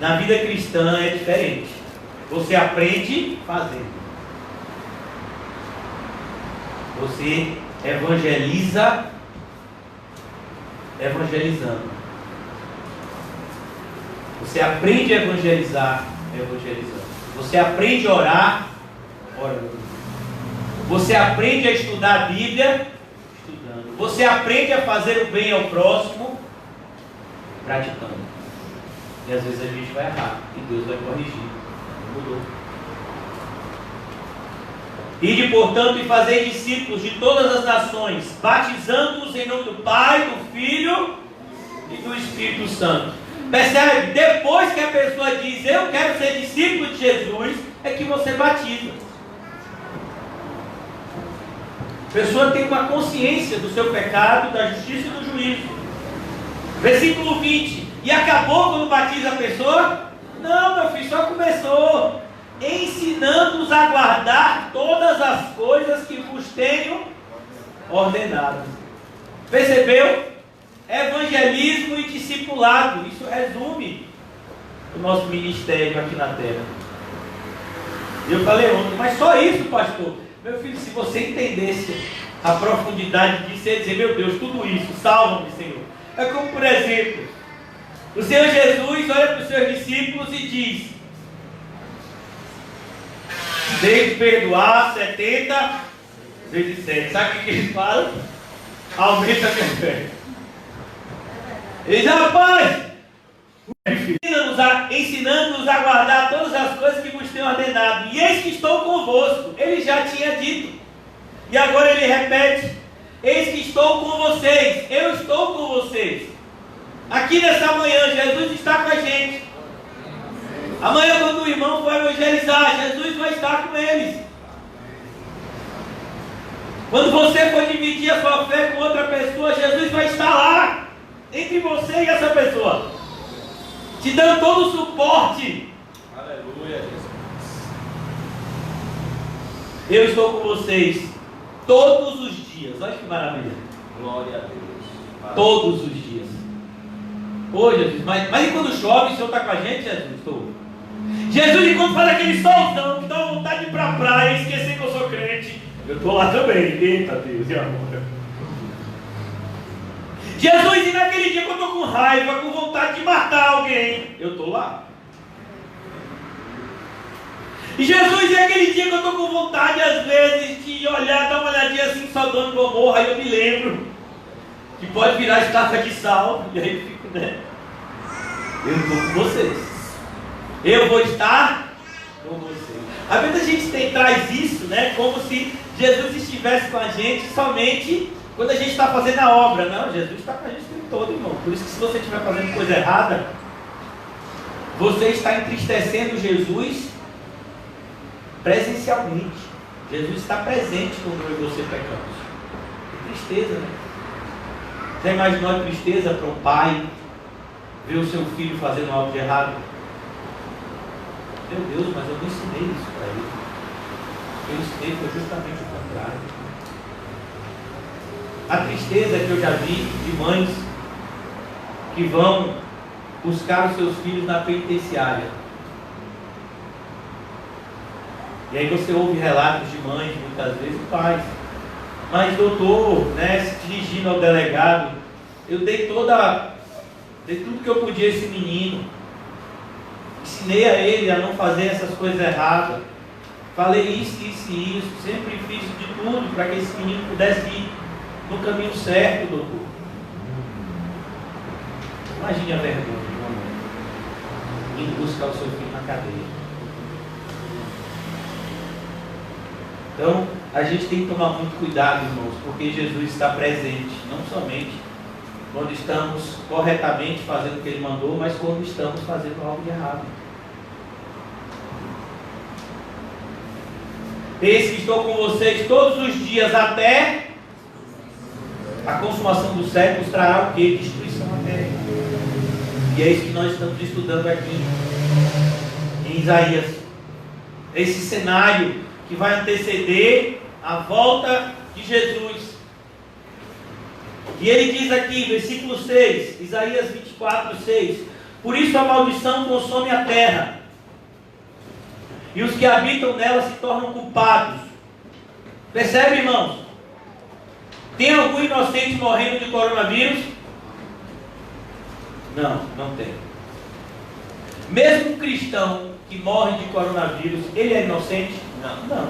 na vida cristã é diferente. Você aprende fazendo. Você evangeliza evangelizando. Você aprende a evangelizar evangelizando. Você aprende a orar orando. Você aprende a estudar a Bíblia estudando. Você aprende a fazer o bem ao próximo praticando. E às vezes a gente vai errar e Deus vai corrigir. Mudou. Ide, portanto, e fazer discípulos de todas as nações, batizando-os em nome do Pai, do Filho e do Espírito Santo. Percebe? Depois que a pessoa diz, eu quero ser discípulo de Jesus, é que você batiza. A pessoa tem uma consciência do seu pecado, da justiça e do juízo. Versículo 20. E acabou quando batiza a pessoa? Não, meu filho, só começou. Ensinando-os a guardar todas as coisas que vos tenho ordenado. Percebeu? Evangelismo e discipulado. Isso resume o nosso ministério aqui na terra. Eu falei ontem, mas só isso, pastor? Meu filho, se você entendesse a profundidade disso, você ia dizer, meu Deus, tudo isso, salva-me, Senhor. É como, por exemplo, o Senhor Jesus olha para os seus discípulos e diz, deixe perdoar 70 vezes 7. Sabe o que eles falam? Aumenta a minha fé. Ele diz, rapaz, ensinando-nos a guardar todas as coisas que vos tenho ordenado. E eis que estou convosco. Ele já tinha dito. E agora ele repete, eis que estou com vocês. Eu estou com vocês. Aqui nessa manhã, Jesus está com a gente. Amanhã, quando o irmão for evangelizar, Jesus vai estar com eles. Quando você for dividir a sua fé com outra pessoa, Jesus vai estar lá, entre você e essa pessoa, te dando todo o suporte. Aleluia, Jesus. Eu estou com vocês todos os dias. Olha que maravilha. Glória a Deus. Todos os dias. Ô Jesus, mas e quando chove, o Senhor está com a gente, Jesus? Estou. Jesus, e quando faz aquele solzão que dá vontade de ir para a praia e esquecer que eu sou crente, eu estou lá também. Eita Deus, e agora? Jesus, e naquele dia que eu estou com raiva, com vontade de matar alguém, eu estou lá. E Jesus, e aquele dia que eu estou com vontade, às vezes, de olhar, dar uma olhadinha assim, Sodoma e Gomorra, aí eu me lembro que pode virar estaca de sal, e aí eu fico, né? Eu estou com vocês. Eu vou estar com vocês. Às vezes a gente traz isso, né? Como se Jesus estivesse com a gente somente quando a gente está fazendo a obra. Não, Jesus está com a gente o tempo todo, irmão. Por isso que se você estiver fazendo coisa errada, você está entristecendo Jesus presencialmente. Jesus está presente quando eu e você pecamos. Que tristeza, né? Já imaginou a tristeza para um pai ver o seu filho fazendo algo de errado? Meu Deus, mas eu não ensinei isso para ele. Eu ensinei foi justamente o contrário. A tristeza que eu já vi de mães que vão buscar os seus filhos na penitenciária. E aí você ouve relatos de mães, muitas vezes pais. Mas doutor, né, se dirigindo ao delegado, eu dei tudo que eu podia a esse menino. Ensinei a ele a não fazer essas coisas erradas. Falei isso, isso e isso. Sempre fiz de tudo para que esse menino pudesse ir no caminho certo, doutor. Imagine a vergonha de uma mãe indo buscar o seu filho na cadeia. Então, a gente tem que tomar muito cuidado, irmãos, porque Jesus está presente, não somente quando estamos corretamente fazendo o que Ele mandou, mas quando estamos fazendo algo de errado. Eis que estou com vocês todos os dias até a consumação dos séculos. Trará o quê? Destruição à terra. E é isso que nós estamos estudando aqui em Isaías. Esse cenário que vai anteceder a volta de Jesus. E ele diz aqui, versículo 6, Isaías 24, 6: por isso a maldição consome a terra, e os que habitam nela se tornam culpados. Percebe, irmãos? Tem algum inocente morrendo de coronavírus? Não, não tem. Mesmo um cristão que morre de coronavírus, ele é inocente? Não.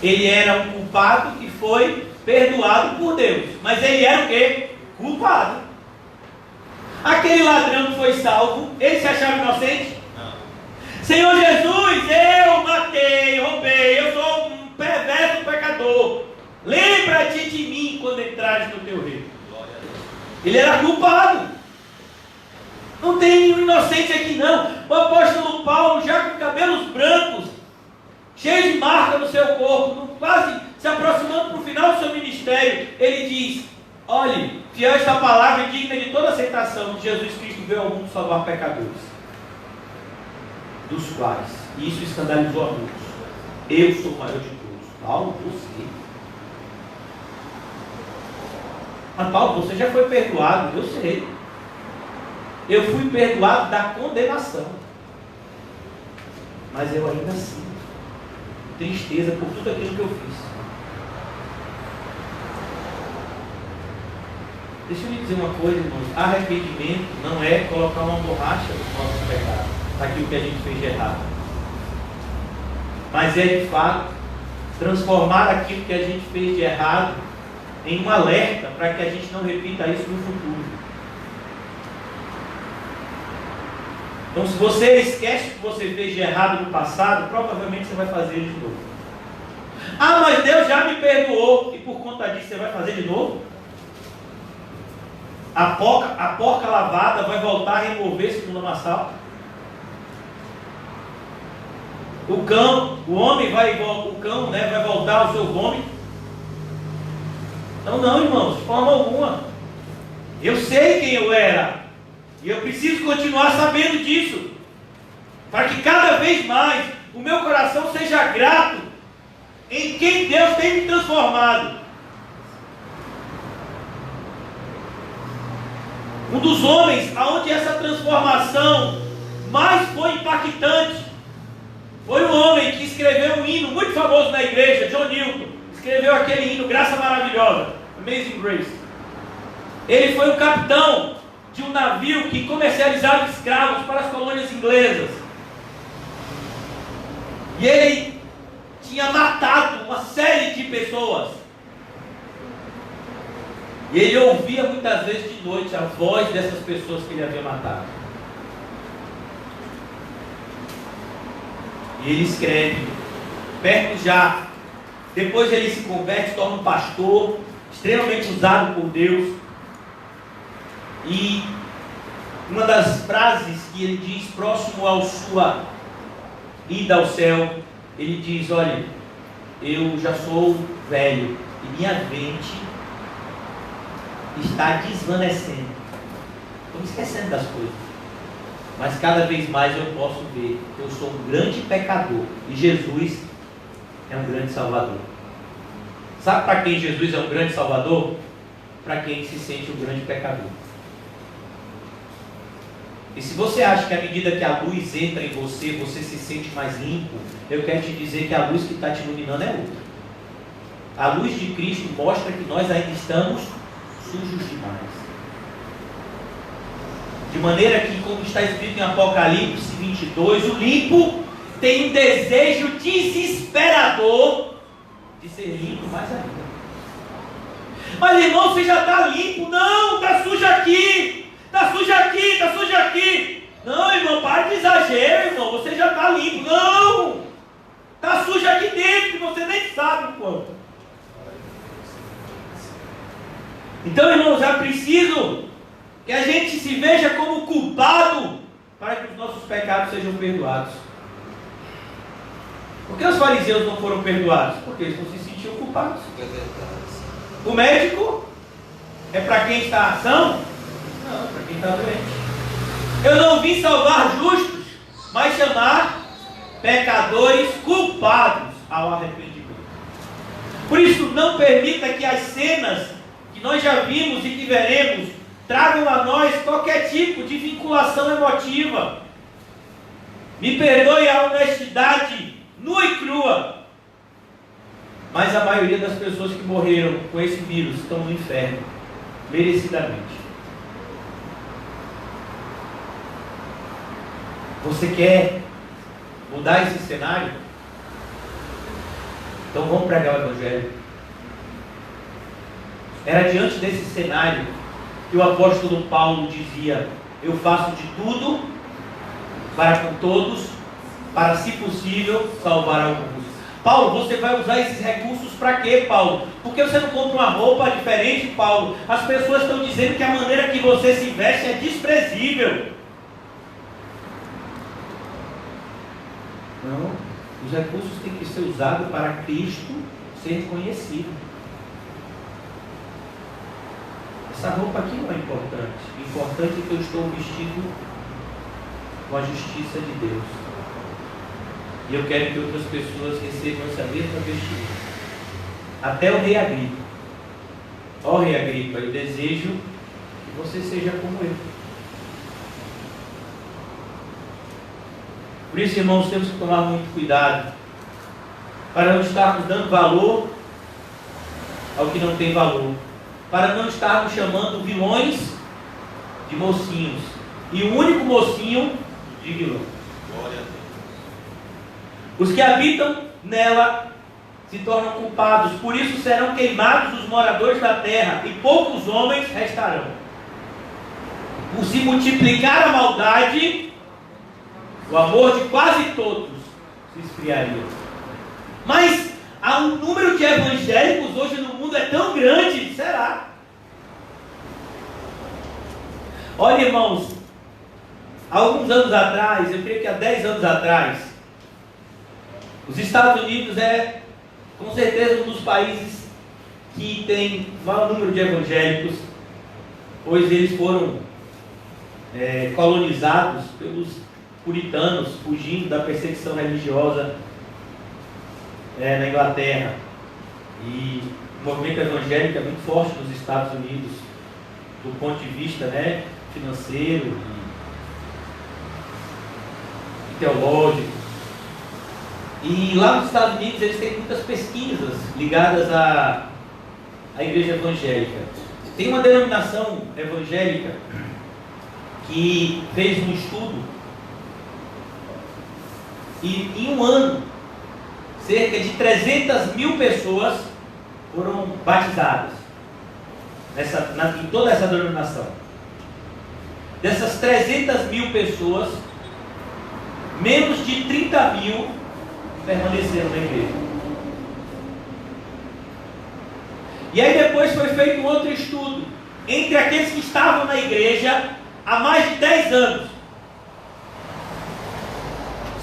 Ele era um culpado que foi perdoado por Deus. Mas ele era o quê? Culpado. Aquele ladrão que foi salvo, ele se achava inocente? Não. Senhor Jesus, eu matei, roubei, eu sou um perverso pecador. Lembra-te de mim quando entrares no teu reino. Ele era culpado. Não tem nenhum inocente aqui não. O apóstolo Paulo, já com cabelos brancos, cheio de marca no seu corpo, quase se aproximando para o final do seu ministério, ele diz: olhe, fiel esta palavra e digna de toda aceitação, que Jesus Cristo veio ao mundo salvar pecadores, dos quais, e isso escandalizou a muitos, eu sou o maior de todos. Paulo, você? Mas Paulo, você já foi perdoado? Eu sei. Eu fui perdoado da condenação, mas eu ainda sinto tristeza por tudo aquilo que eu fiz. Deixa eu lhe dizer uma coisa, irmãos. Arrependimento não é colocar uma borracha no nosso pecado, naquilo que a gente fez de errado, mas é de fato transformar aquilo que a gente fez de errado em um alerta para que a gente não repita isso no futuro. Então, se você esquece o que você fez de errado no passado, provavelmente você vai fazer de novo. Ah, mas Deus já me perdoou, e por conta disso você vai fazer de novo? A porca lavada vai voltar a remover segundo o lamaçal? O cão vai voltar ao seu vômito? Então não, irmãos, de forma alguma. Eu sei quem eu era. E eu preciso continuar sabendo disso, para que cada vez mais o meu coração seja grato em quem Deus tem me transformado. Um dos homens aonde essa transformação mais foi impactante foi um homem que escreveu um hino muito famoso na igreja, John Newton. Escreveu aquele hino, Graça Maravilhosa, Amazing Grace. Ele foi o capitão de um navio que comercializava escravos para as colônias inglesas. E ele tinha matado uma série de pessoas. E ele ouvia muitas vezes de noite a voz dessas pessoas que ele havia matado. E ele escreve, perto já, depois ele se converte, torna um pastor, extremamente usado por Deus. E uma das frases que ele diz, próximo à sua ida ao céu, ele diz: olha, eu já sou velho, e minha mente está desvanecendo. Estamos esquecendo das coisas. Mas cada vez mais eu posso ver que eu sou um grande pecador e Jesus é um grande Salvador. Sabe para quem Jesus é um grande Salvador? Para quem se sente um grande pecador. E se você acha que à medida que a luz entra em você, você se sente mais limpo, eu quero te dizer que a luz que está te iluminando é outra. A luz de Cristo mostra que nós ainda estamos sujos demais. De maneira que, como está escrito em Apocalipse 22, o limpo tem um desejo desesperador de ser limpo mais ainda. Mas irmão, você já está limpo. Não, está sujo aqui. Está sujo aqui, está sujo aqui. Não, irmão, para de exagero, irmão. Você já está limpo. Não, está sujo aqui dentro que você nem sabe o quanto. Então, irmãos, é preciso que a gente se veja como culpado para que os nossos pecados sejam perdoados. Por que os fariseus não foram perdoados? Porque eles não se sentiam culpados. O médico é para quem está ação? Não, para quem está doente. Eu não vim salvar justos, mas chamar pecadores culpados ao arrependimento. Por isso, não permita que as cenas que nós já vimos e que veremos tragam a nós qualquer tipo de vinculação emotiva. Me perdoe a honestidade nua e crua, mas a maioria das pessoas que morreram com esse vírus estão no inferno, merecidamente. Você quer mudar esse cenário? Então vamos pregar o Evangelho. Era diante desse cenário que o apóstolo Paulo dizia: eu faço de tudo para com todos, para, se possível, salvar alguns. Paulo, você vai usar esses recursos para quê, Paulo? Por que você não compra uma roupa diferente, Paulo? As pessoas estão dizendo que a maneira que você se veste é desprezível. Não, os recursos têm que ser usados para Cristo ser conhecido. Essa roupa aqui não é importante. O importante é que eu estou vestido com a justiça de Deus. E eu quero que outras pessoas recebam essa mesma vestimenta. Até o rei Agripa. Ó rei Agripa, eu desejo que você seja como eu. Por isso, irmãos, temos que tomar muito cuidado para não estarmos dando valor ao que não tem valor, para não estarmos chamando vilões de mocinhos e o único mocinho de vilão. Glória a Deus. Os que habitam nela se tornam culpados, por isso serão queimados os moradores da terra e poucos homens restarão. Por se multiplicar a maldade, o amor de quase todos se esfriaria. Mas há um número de evangélicos hoje no mundo é tão grande, será? Olha, irmãos, há alguns anos atrás, eu creio que há 10 anos atrás, os Estados Unidos é com certeza um dos países que tem maior número de evangélicos, pois eles foram colonizados pelos puritanos, fugindo da perseguição religiosa na Inglaterra. E o movimento evangélico é muito forte nos Estados Unidos, do ponto de vista financeiro e teológico. E lá nos Estados Unidos eles têm muitas pesquisas ligadas à igreja evangélica. Tem uma denominação evangélica que fez um estudo e em um ano cerca de 300 mil pessoas foram batizadas em toda essa denominação. Dessas 300 mil pessoas, menos de 30 mil permaneceram na igreja. E aí depois foi feito um outro estudo entre aqueles que estavam na igreja há mais de 10 anos,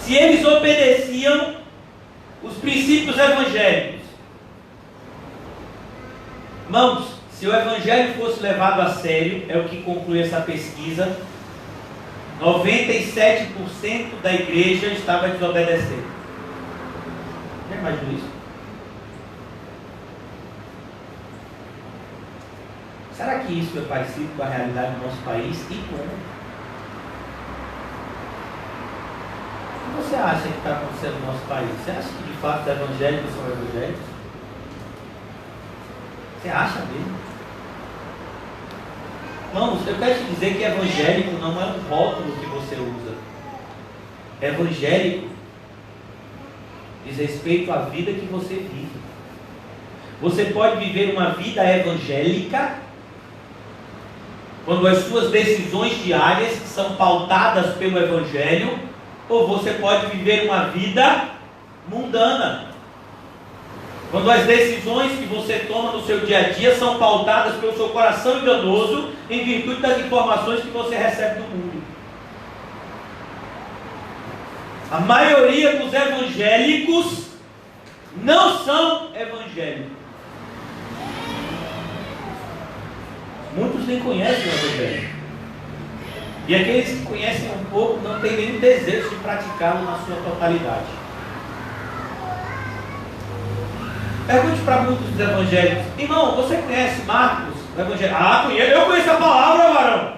se eles obedeciam os princípios evangélicos. Irmãos, Se o evangelho fosse levado a sério, é o que conclui essa pesquisa, 97% da igreja estava desobedecendo. Já imaginou isso? Será que isso é parecido com a realidade do nosso país? E como? O que você acha que está acontecendo no nosso país? Você acha que de fato os evangélicos são evangélicos? Você acha mesmo? Irmãos, eu quero te dizer que evangélico não é um rótulo que você usa. Evangélico diz respeito à vida que você vive. Você pode viver uma vida evangélica quando as suas decisões diárias são pautadas pelo evangelho, ou você pode viver uma vida mundana, quando as decisões que você toma no seu dia a dia são pautadas pelo seu coração enganoso, em virtude das informações que você recebe do mundo. A maioria dos evangélicos não são evangélicos. Muitos nem conhecem o evangelho. E aqueles que conhecem um pouco não têm nenhum desejo de praticá-lo na sua totalidade. Pergunte para muitos dos evangélicos: irmão, você conhece Marcos, o evangelho? Ah, conheço. Eu conheço a palavra, varão.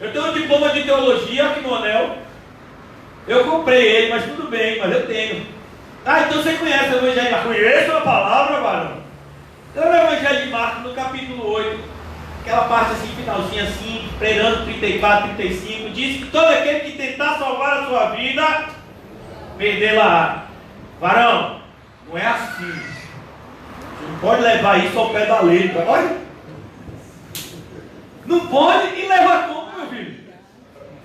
Eu tenho um diploma de teologia aqui no anel. Eu comprei ele, mas tudo bem, mas eu tenho. Ah, então você conhece o evangelho? Ah, conheço a palavra, varão. Então no evangelho de Marcos, no capítulo 8, aquela parte assim, finalzinha assim, preirando 34, 35, diz que todo aquele que tentar salvar a sua vida, perdê-la. Varão, não é assim. Você não pode levar isso ao pé da letra. Olha. Não pode e leva como, meu filho?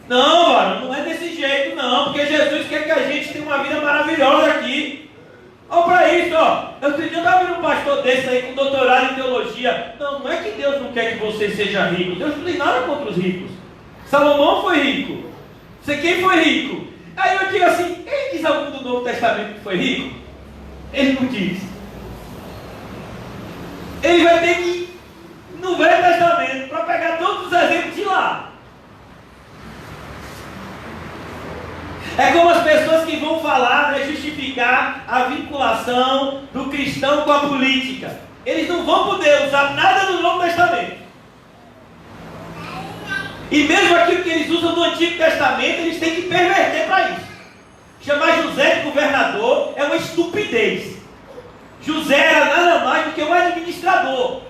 Não, varão, não é desse jeito não, porque Jesus quer que a gente tenha uma vida maravilhosa aqui. Olha para isso, ó. Eu estava vendo um pastor desse aí com doutorado em teologia. Não, não é que Deus não quer que você seja rico. Deus não tem nada contra os ricos. Salomão foi rico. Você quem foi rico? Aí eu digo assim, ele diz algum do Novo Testamento que foi rico? Ele não diz. Ele vai ter que ir no Velho Testamento para pegar todos os exemplos de lá. É como as pessoas que vão falar, né, justificar a vinculação do cristão com a política. Eles não vão poder usar nada do Novo Testamento. E mesmo aquilo que eles usam do Antigo Testamento, eles têm que perverter para isso. Chamar José de governador é uma estupidez. José era nada mais do que um administrador.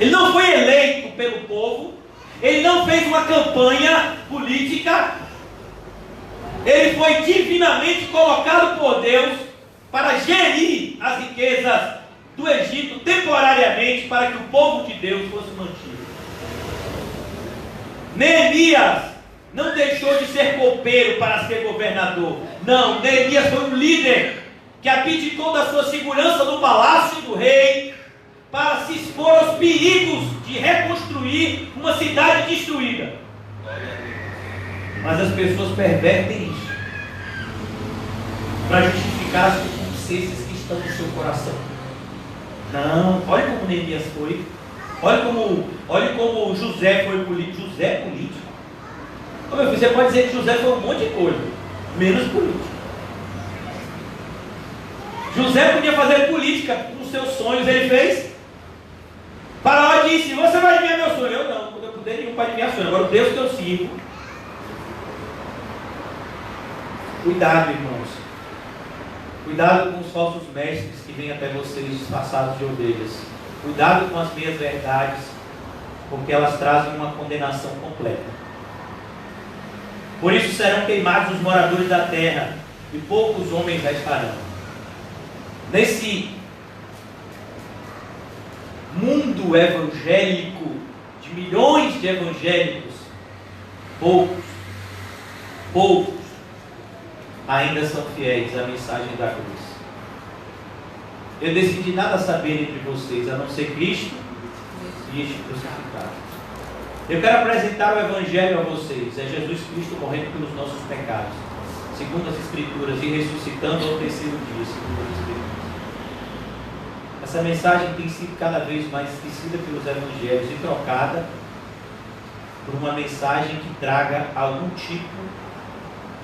Ele não foi eleito pelo povo, ele não fez uma campanha política. Ele foi divinamente colocado por Deus para gerir as riquezas do Egito temporariamente, para que o povo de Deus fosse mantido. Neemias não deixou de ser copeiro para ser governador. Não, Neemias foi um líder que abdicou da sua segurança no palácio do rei para se expor aos perigos de reconstruir uma cidade destruída. Mas as pessoas pervertem isso para justificar as concupiscências que estão no seu coração. Não, olha como Neemias foi. Olha como José foi político. José é político. Ô, meu filho, você pode dizer que José foi um monte de coisa, menos político. José podia fazer política com os seus sonhos, ele fez. Faraó disse: você vai adivinhar meu sonho? Eu não, eu puder nenhum para adivinhar sonho. Agora o Deus que eu sirvo. Cuidado, irmãos. Cuidado com os falsos mestres que vêm até vocês disfarçados de ovelhas. Cuidado com as meias verdades, porque elas trazem uma condenação completa. Por isso serão queimados os moradores da terra, e poucos homens restarão. Nesse mundo evangélico, de milhões de evangélicos, poucos ainda são fiéis à mensagem da cruz. Eu decidi nada saber entre vocês, a não ser Cristo e este crucificado. Eu quero apresentar o Evangelho a vocês. É Jesus Cristo morrendo pelos nossos pecados, segundo as Escrituras, e ressuscitando ao terceiro dia, segundo as Escrituras. Essa mensagem tem sido cada vez mais esquecida pelos evangelhos e trocada por uma mensagem que traga algum tipo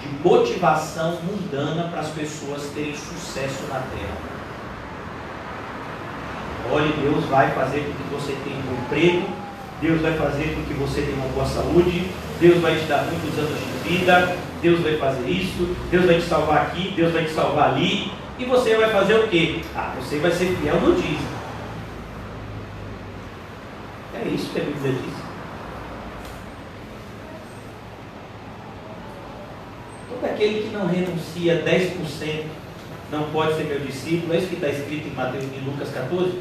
de motivação mundana para as pessoas terem sucesso na terra. Olha, Deus vai fazer com que você tenha um bom emprego, Deus vai fazer com que você tenha uma boa saúde, Deus vai te dar muitos anos de vida, Deus vai fazer isso, Deus vai te salvar aqui, Deus vai te salvar ali, e você vai fazer o quê? Você vai ser fiel no dízimo. É isso que a Bíblia diz. Todo aquele que não renuncia 10% não pode ser meu discípulo. É isso que está escrito em Lucas 14.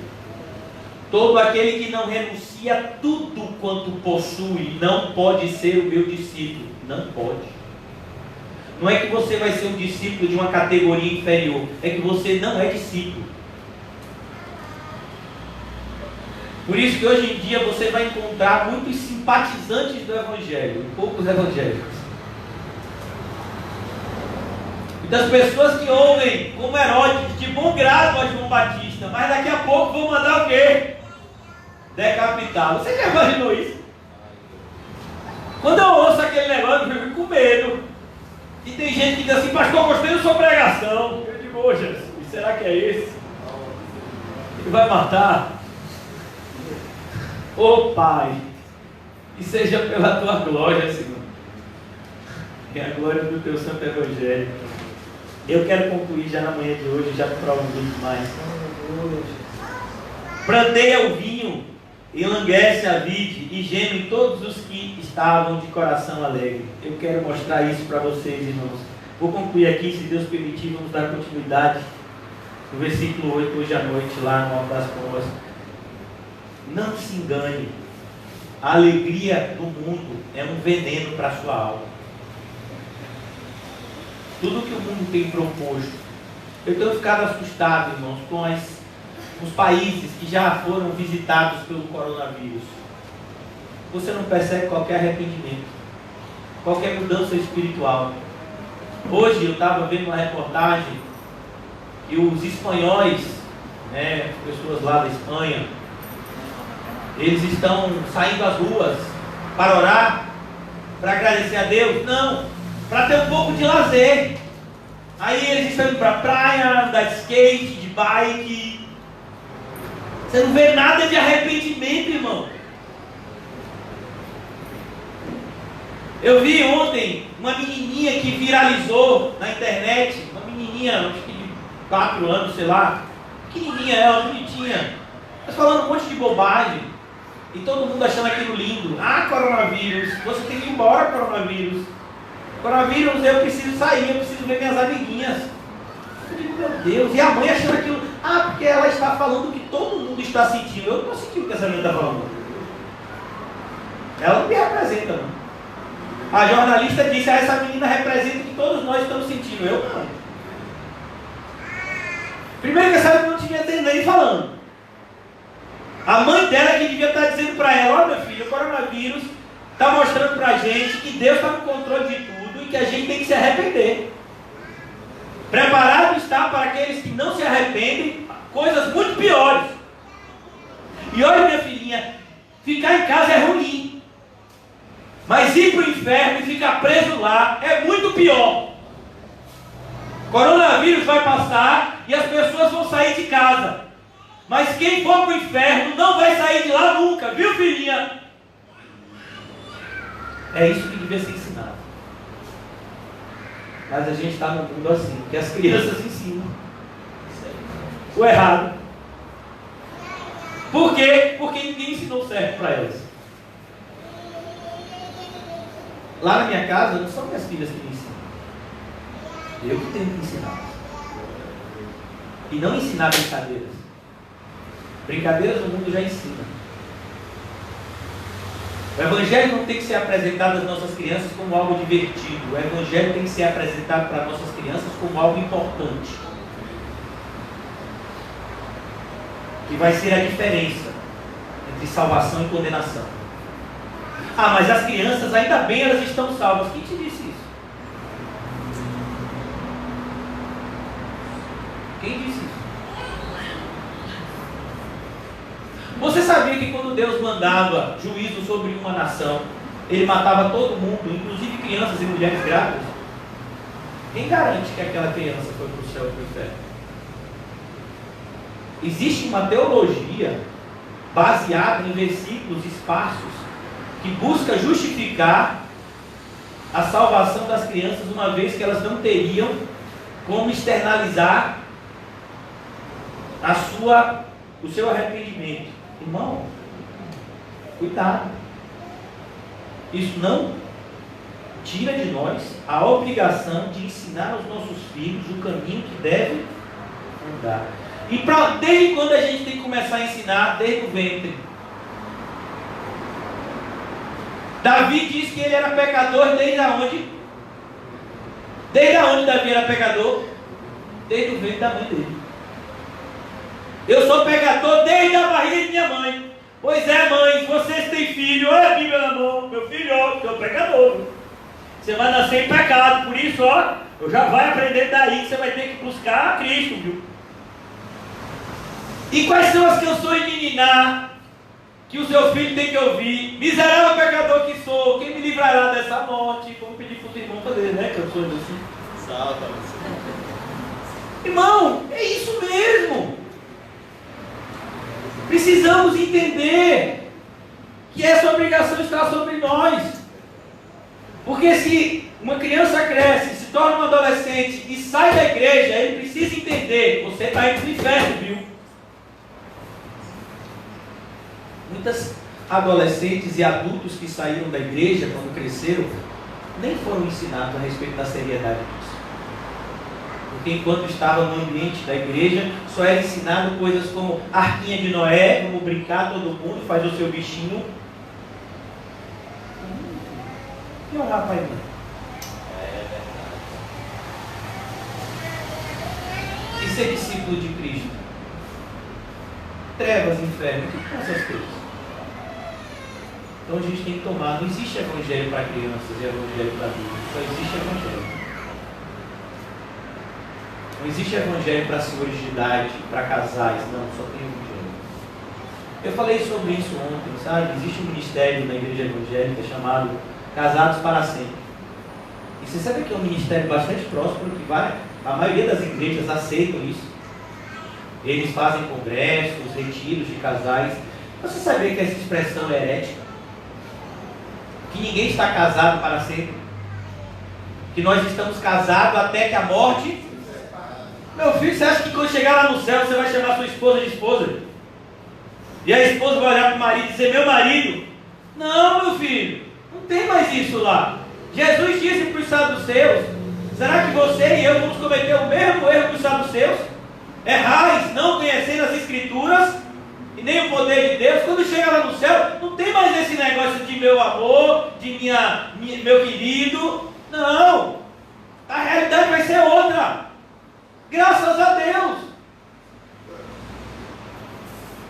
Todo aquele que não renuncia tudo quanto possui não pode ser o meu discípulo. Não pode. Não é que você vai ser um discípulo de uma categoria inferior, é que você não é discípulo. Por isso que hoje em dia você vai encontrar muitos simpatizantes do Evangelho, e poucos evangélicos. Das pessoas que ouvem como Herodes de bom grado a João Batista, mas daqui a pouco vão mandar o quê? Decapitá-lo. Você já imaginou isso? Quando eu ouço aquele negócio, eu fico com medo. E tem gente que diz assim: pastor, gostei da sua pregação. Eu digo: ô Jesus, será que é esse? Ele vai matar? Ô Pai, que seja pela tua glória, Senhor, e a glória do teu santo evangelho. Eu quero concluir já na manhã de hoje, já para um vídeo mais. Brandeia o vinho, enlanguece a vide, e gemem todos os que estavam de coração alegre. Eu quero mostrar isso para vocês, irmãos. Vou concluir aqui, se Deus permitir, vamos dar continuidade no versículo 8, hoje à noite, lá no Alto das Pombas. Não se engane, a alegria do mundo é um veneno para a sua alma. Tudo que o mundo tem proposto. Eu tenho ficado assustado, irmãos, com os países que já foram visitados pelo coronavírus. Você não percebe qualquer arrependimento, qualquer mudança espiritual. Hoje eu estava vendo uma reportagem que os espanhóis, as pessoas lá da Espanha, eles estão saindo às ruas para orar, para agradecer a Deus? Não, para ter um pouco de lazer. Aí eles estão indo para a praia, andar de skate, de bike. Você não vê nada de arrependimento, irmão. Eu vi ontem uma menininha que viralizou na internet, uma menininha, acho que de 4 anos, sei lá, pequenininha ela, bonitinha, mas falando um monte de bobagem, e todo mundo achando aquilo lindo. Coronavírus, você tem que ir embora, coronavírus. Coronavírus, eu preciso sair, eu preciso ver minhas amiguinhas. Eu digo, meu Deus, e a mãe achando aquilo, porque ela está falando o que todo mundo está sentindo. Eu não senti o que essa menina está falando. Ela não me representa, não. A jornalista disse: essa menina representa o que todos nós estamos sentindo. Eu não. Primeiro que essa menina não tinha nem falando. A mãe dela que devia estar dizendo para ela: meu filho, o coronavírus está mostrando para a gente que Deus está no controle de tudo e que a gente tem que se arrepender. Preparado está para aqueles que não se arrependem coisas muito piores. E olha, minha filhinha, ficar em casa é ruim, mas ir para o inferno e ficar preso lá é muito pior. Coronavírus vai passar e as pessoas vão sair de casa, mas quem for para o inferno não vai sair de lá nunca, viu, filhinha? É isso que devia ser ensinado. Mas a gente está num mundo assim, que as crianças ensinam o errado. Por quê? Porque ninguém ensinou certo para elas. Lá na minha casa não são minhas filhas que me ensinam. Eu que tenho que ensinar. E não ensinar brincadeiras. Brincadeiras o mundo já ensina. O Evangelho não tem que ser apresentado às nossas crianças como algo divertido. O Evangelho tem que ser apresentado para nossas crianças como algo importante. Que vai ser a diferença entre salvação e condenação. Mas as crianças, ainda bem, elas estão salvas. Quem te disse isso? Quem disse isso? Você sabia que quando Deus mandava juízo sobre uma nação, Ele matava todo mundo, inclusive crianças e mulheres grávidas? Quem garante que aquela criança foi para o céu ou para o inferno? Existe uma teologia baseada em versículos esparsos que busca justificar a salvação das crianças, uma vez que elas não teriam como externalizar o seu arrependimento. Irmão, cuidado. Isso não tira de nós a obrigação de ensinar aos nossos filhos o caminho que deve andar. E desde quando a gente tem que começar a ensinar? Desde o ventre. Davi disse que ele era pecador desde onde? Desde onde Davi era pecador? Desde o ventre da mãe dele. Eu sou pecador desde a barriga de minha mãe. Pois é, mãe, vocês têm filho, olha a Bíblia na mão, meu filho, ó, eu sou pecador. Você vai nascer em pecado, por isso, ó, eu já vai aprender daí que você vai ter que buscar a Cristo, viu? E quais são as canções de niná que o seu filho tem que ouvir? Miserável pecador que sou, quem me livrará dessa morte? Vamos pedir para os irmãos fazer, né? Canções assim. Salva. Irmão, é isso mesmo. Precisamos entender que essa obrigação está sobre nós. Porque se uma criança cresce, se torna um adolescente e sai da igreja, ele precisa entender: você está indo para o inferno, viu? Muitas adolescentes e adultos que saíram da igreja quando cresceram, nem foram ensinados a respeito da seriedade disso. Porque enquanto estavam no ambiente da igreja, só era ensinado coisas como Arquinha de Noé, como brincar todo mundo, fazer o seu bichinho. E orar para ele. E ser discípulo de Cristo? Trevas, inferno, o que são essas coisas? Então a gente tem que tomar. Não existe evangelho para crianças e evangelho para adultos. Só existe evangelho. Não existe evangelho para senhores de idade, para casais. Não, só tem evangelho. Eu falei sobre isso ontem, sabe? Existe um ministério na igreja evangélica chamado Casados para Sempre. E você sabe que é um ministério bastante próspero, que a maioria das igrejas aceitam isso. Eles fazem congressos, retiros de casais. Você sabia que essa expressão é herética? Que ninguém está casado para sempre? Que nós estamos casados até que a morte... Meu filho, você acha que quando chegar lá no céu você vai chamar sua esposa de esposa? E a esposa vai olhar para o marido e dizer: meu marido? Não, meu filho, não tem mais isso lá. Jesus disse para os saduceus: será que você e eu vamos cometer o mesmo erro que os saduceus? Errais, não conhecendo as escrituras e nem o poder de Deus. Quando chega lá no céu, não tem mais esse negócio de meu amor, de meu querido. Não, a realidade vai ser outra. Graças a Deus.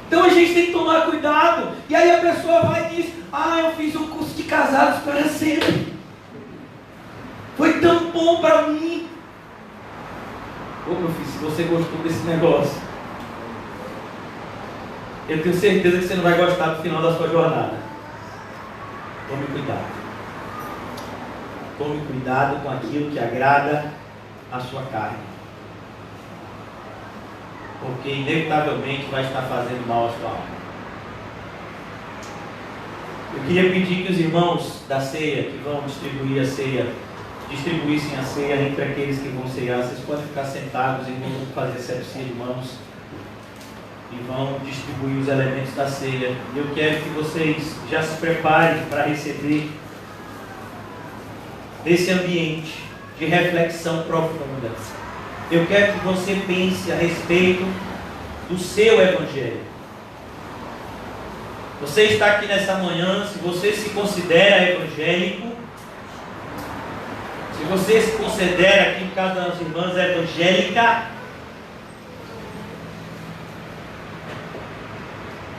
Então a gente tem que tomar cuidado. E aí a pessoa vai e diz: eu fiz um curso de casados para sempre. Foi tão bom para mim. Ô meu filho, se você gostou desse negócio, eu tenho certeza que você não vai gostar do final da sua jornada. Tome cuidado. Tome cuidado com aquilo que agrada a sua carne. Porque inevitavelmente vai estar fazendo mal à sua alma. Eu queria pedir que os irmãos da ceia, que vão distribuir a ceia, distribuíssem a ceia entre aqueles que vão ceiar. Vocês podem ficar sentados e vão fazer sepsia de mãos e vão distribuir os elementos da ceia. E eu quero que vocês já se preparem para receber esse ambiente de reflexão profunda. Eu quero que você pense a respeito do seu evangelho. Você está aqui nessa manhã, se você se considera evangélico, se você se considera aqui em casa das irmãs evangélica,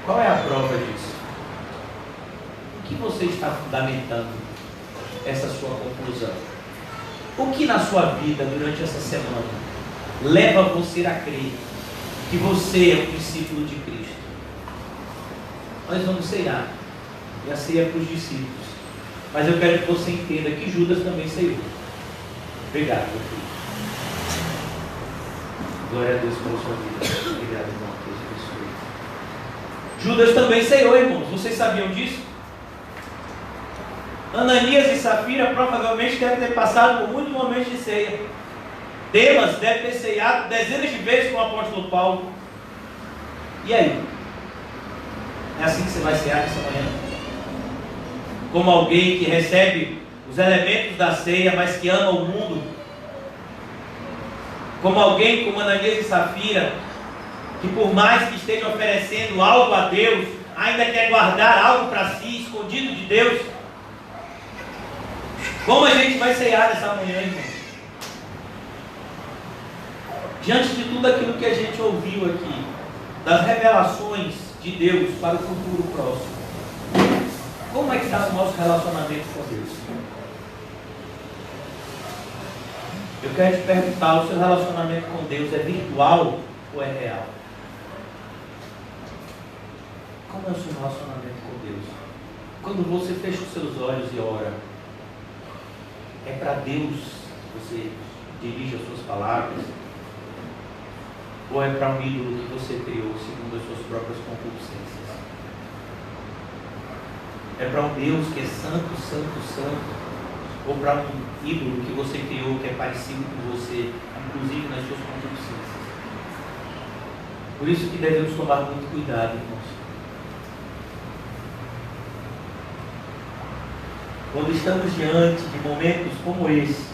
qual é a prova disso? O que você está fundamentando essa sua conclusão? O que na sua vida durante essa semana leva você a crer que você é um discípulo de Cristo? nós vamos ceiar. E a ceia é para os discípulos. Mas eu quero que você entenda que Judas também ceiou. Obrigado, meu filho. Glória a Deus pela sua vida. Obrigado, irmão. Deus abençoe. Judas também ceiou, irmãos. Vocês sabiam disso? Ananias e Safira provavelmente devem ter passado por muitos momentos de ceia. Demas deve ter ceiado dezenas de vezes com o apóstolo Paulo. E aí? É assim que você vai cear essa manhã? Como alguém que recebe os elementos da ceia, mas que ama o mundo? Como alguém como Ananias e Safira, que por mais que esteja oferecendo algo a Deus, ainda quer guardar algo para si, escondido de Deus? Como a gente vai ceiar nessa manhã, irmão? Diante de tudo aquilo que a gente ouviu aqui, das revelações de Deus para o futuro próximo, como é que está o nosso relacionamento com Deus? Eu quero te perguntar, o seu relacionamento com Deus é virtual ou é real? Como é o seu relacionamento com Deus? Quando você fecha os seus olhos e ora, é para Deus que você dirige as suas palavras? Ou é para um ídolo que você criou segundo as suas próprias concupiscências? É para um Deus que é santo, santo, santo? Ou para um ídolo que você criou que é parecido com você, inclusive nas suas concupiscências? Por isso que devemos tomar muito cuidado, irmãos. Quando estamos diante de momentos como esse,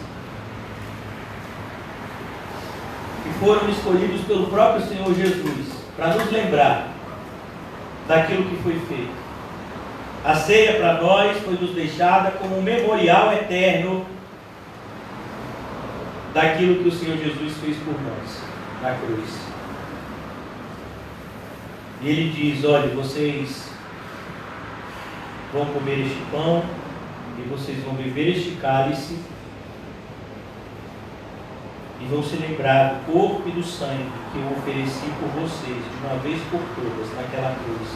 que foram escolhidos pelo próprio Senhor Jesus, para nos lembrar daquilo que foi feito. A ceia para nós foi nos deixada como um memorial eterno daquilo que o Senhor Jesus fez por nós, na cruz. E Ele diz, olha, vocês vão comer este pão, e vocês vão beber este cálice, e vão se lembrar do corpo e do sangue que eu ofereci por vocês, de uma vez por todas, naquela cruz,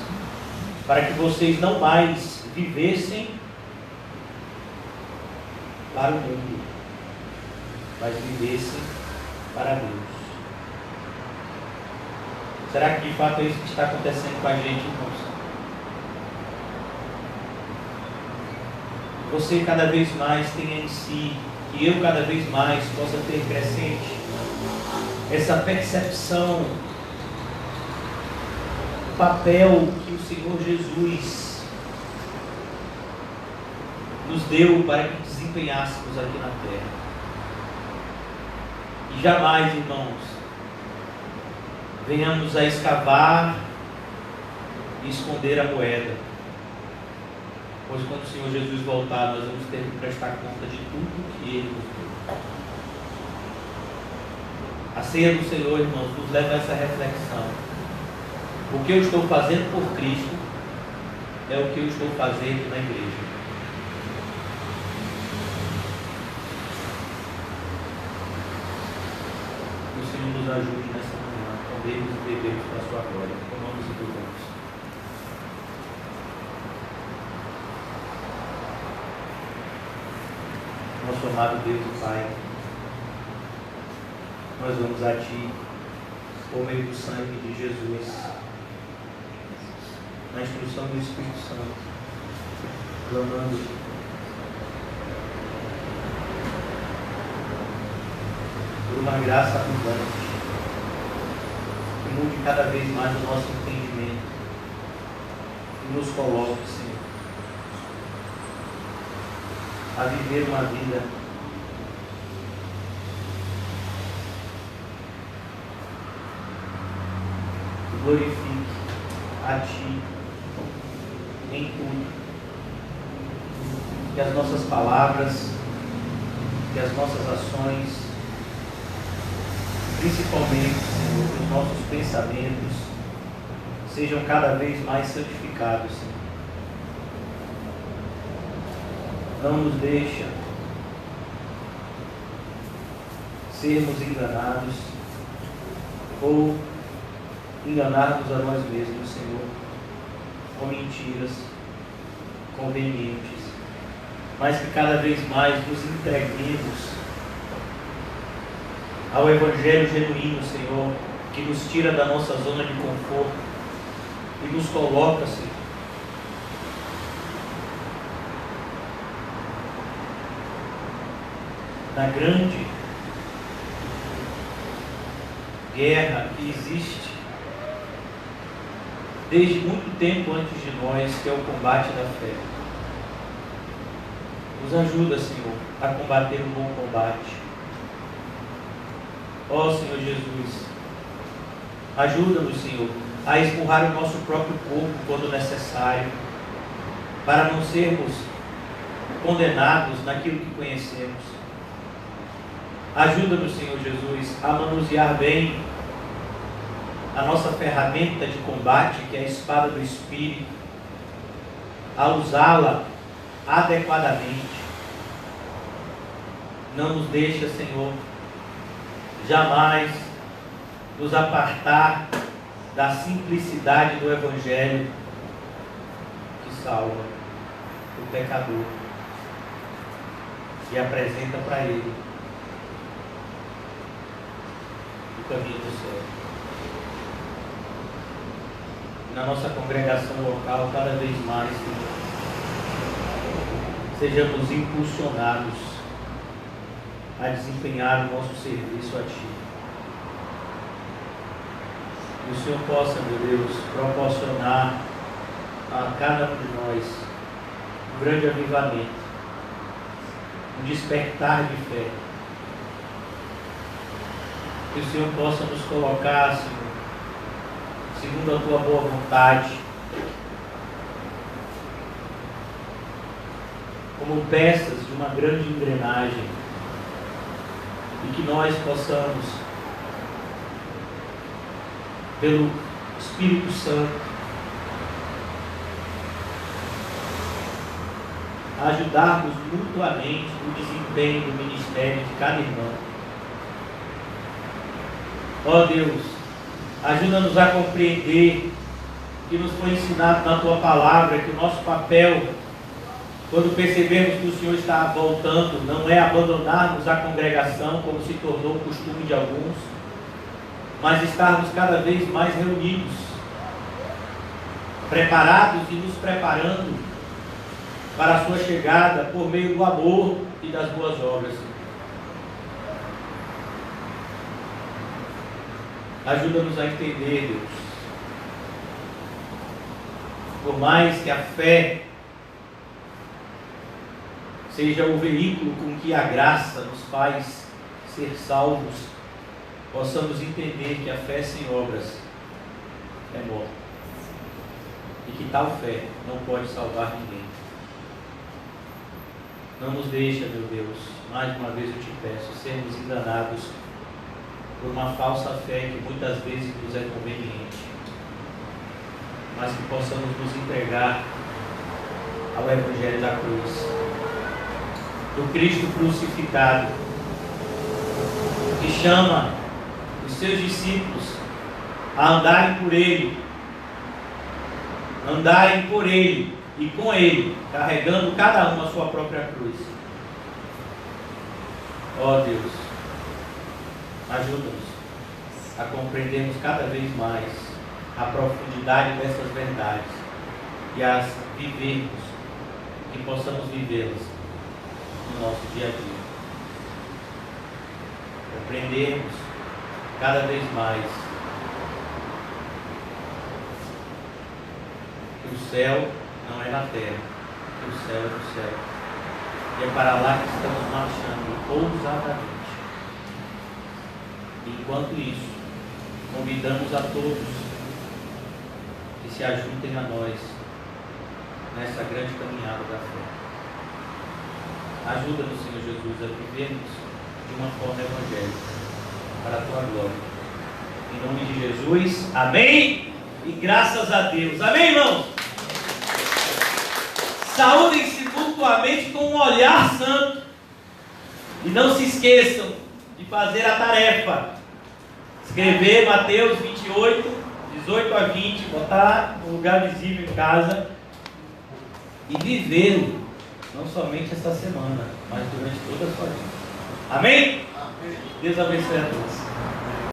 para que vocês não mais vivessem para o mundo, mas vivessem para Deus. Será que de fato é isso que está acontecendo com a gente, irmãos? Você cada vez mais tenha em si, que eu cada vez mais possa ter crescente essa percepção do papel que o Senhor Jesus nos deu para que desempenhássemos aqui na terra. E jamais, irmãos, venhamos a escavar e esconder a moeda. Pois quando o Senhor Jesus voltar, nós vamos ter que prestar conta de tudo que Ele nos deu. A ceia do Senhor, irmãos, nos leva a essa reflexão. O que eu estou fazendo por Cristo é o que eu estou fazendo na igreja. Que o Senhor nos ajude nessa manhã, comermos e bebermos para a sua glória. Comamos e bebamos. Nosso amado Deus e Pai, nós vamos a Ti, por meio do sangue de Jesus, na instrução do Espírito Santo, clamando por uma graça abundante, que mude cada vez mais o nosso entendimento e nos coloque, Senhor, a viver uma vida que glorifique a Ti em tudo. Que as nossas palavras, que as nossas ações, principalmente, Senhor, que os nossos pensamentos sejam cada vez mais santificados, Senhor. Não nos deixa sermos enganados ou enganarmos a nós mesmos, Senhor. com mentiras convenientes, mas que cada vez mais nos entreguemos ao Evangelho genuíno, Senhor, que nos tira da nossa zona de conforto e nos coloca, Senhor, na grande guerra que existe desde muito tempo antes de nós, que é o combate da fé. Nos ajuda, Senhor, a combater o bom combate. Ó Senhor Jesus, ajuda-nos, Senhor, a esmurrar o nosso próprio corpo quando necessário, para não sermos condenados naquilo que conhecemos. Ajuda-nos, Senhor Jesus, a manusear bem a nossa ferramenta de combate, que é a espada do Espírito, a usá-la adequadamente. Não nos deixa, Senhor, jamais nos apartar da simplicidade do Evangelho que salva o pecador e apresenta para ele o caminho do céu. Na nossa congregação local, cada vez mais, Senhor, sejamos impulsionados a desempenhar o nosso serviço a Ti. Que o Senhor possa, meu Deus, proporcionar a cada um de nós um grande avivamento, um despertar de fé. Que o Senhor possa nos colocar, Senhor, segundo a Tua boa vontade, como peças de uma grande engrenagem, e que nós possamos, pelo Espírito Santo, ajudarmos mutuamente no desempenho do ministério de cada irmão. Ó Deus, ajuda-nos a compreender que nos foi ensinado na Tua palavra, que o nosso papel, quando percebemos que o Senhor está voltando, não é abandonarmos a congregação, como se tornou o costume de alguns, mas estarmos cada vez mais reunidos, preparados e nos preparando para a Sua chegada por meio do amor e das boas obras. Ajuda-nos a entender, Deus. Por mais que a fé seja o veículo com que a graça nos faz ser salvos, possamos entender que a fé sem obras é morta. E que tal fé não pode salvar ninguém. Não nos deixa, meu Deus, mais uma vez eu te peço, sermos enganados por uma falsa fé que muitas vezes nos é conveniente, mas que possamos nos entregar ao Evangelho da cruz, do Cristo crucificado, que chama os seus discípulos a andarem por Ele, andarem por Ele e com Ele, carregando cada um a sua própria cruz. Ó Deus, ajuda-nos a compreendermos cada vez mais a profundidade dessas verdades e a vivermos, que possamos vivê-las no nosso dia a dia. Compreendermos cada vez mais que o céu não é na terra, que o céu é no céu. E é para lá que estamos marchando ousadamente. Enquanto isso, convidamos a todos que se ajuntem a nós nessa grande caminhada da fé. Ajuda-nos, Senhor Jesus, a vivermos de uma forma evangélica, para a Tua glória. Em nome de Jesus, amém? E graças a Deus. Amém, irmãos? Saúdem-se mutuamente com um olhar santo. E não se esqueçam de fazer a tarefa. Escrever Mateus 28, 18 a 20, botar no lugar visível em casa e vivê-lo, não somente essa semana, mas durante toda a sua vida. Amém? Deus abençoe a todos.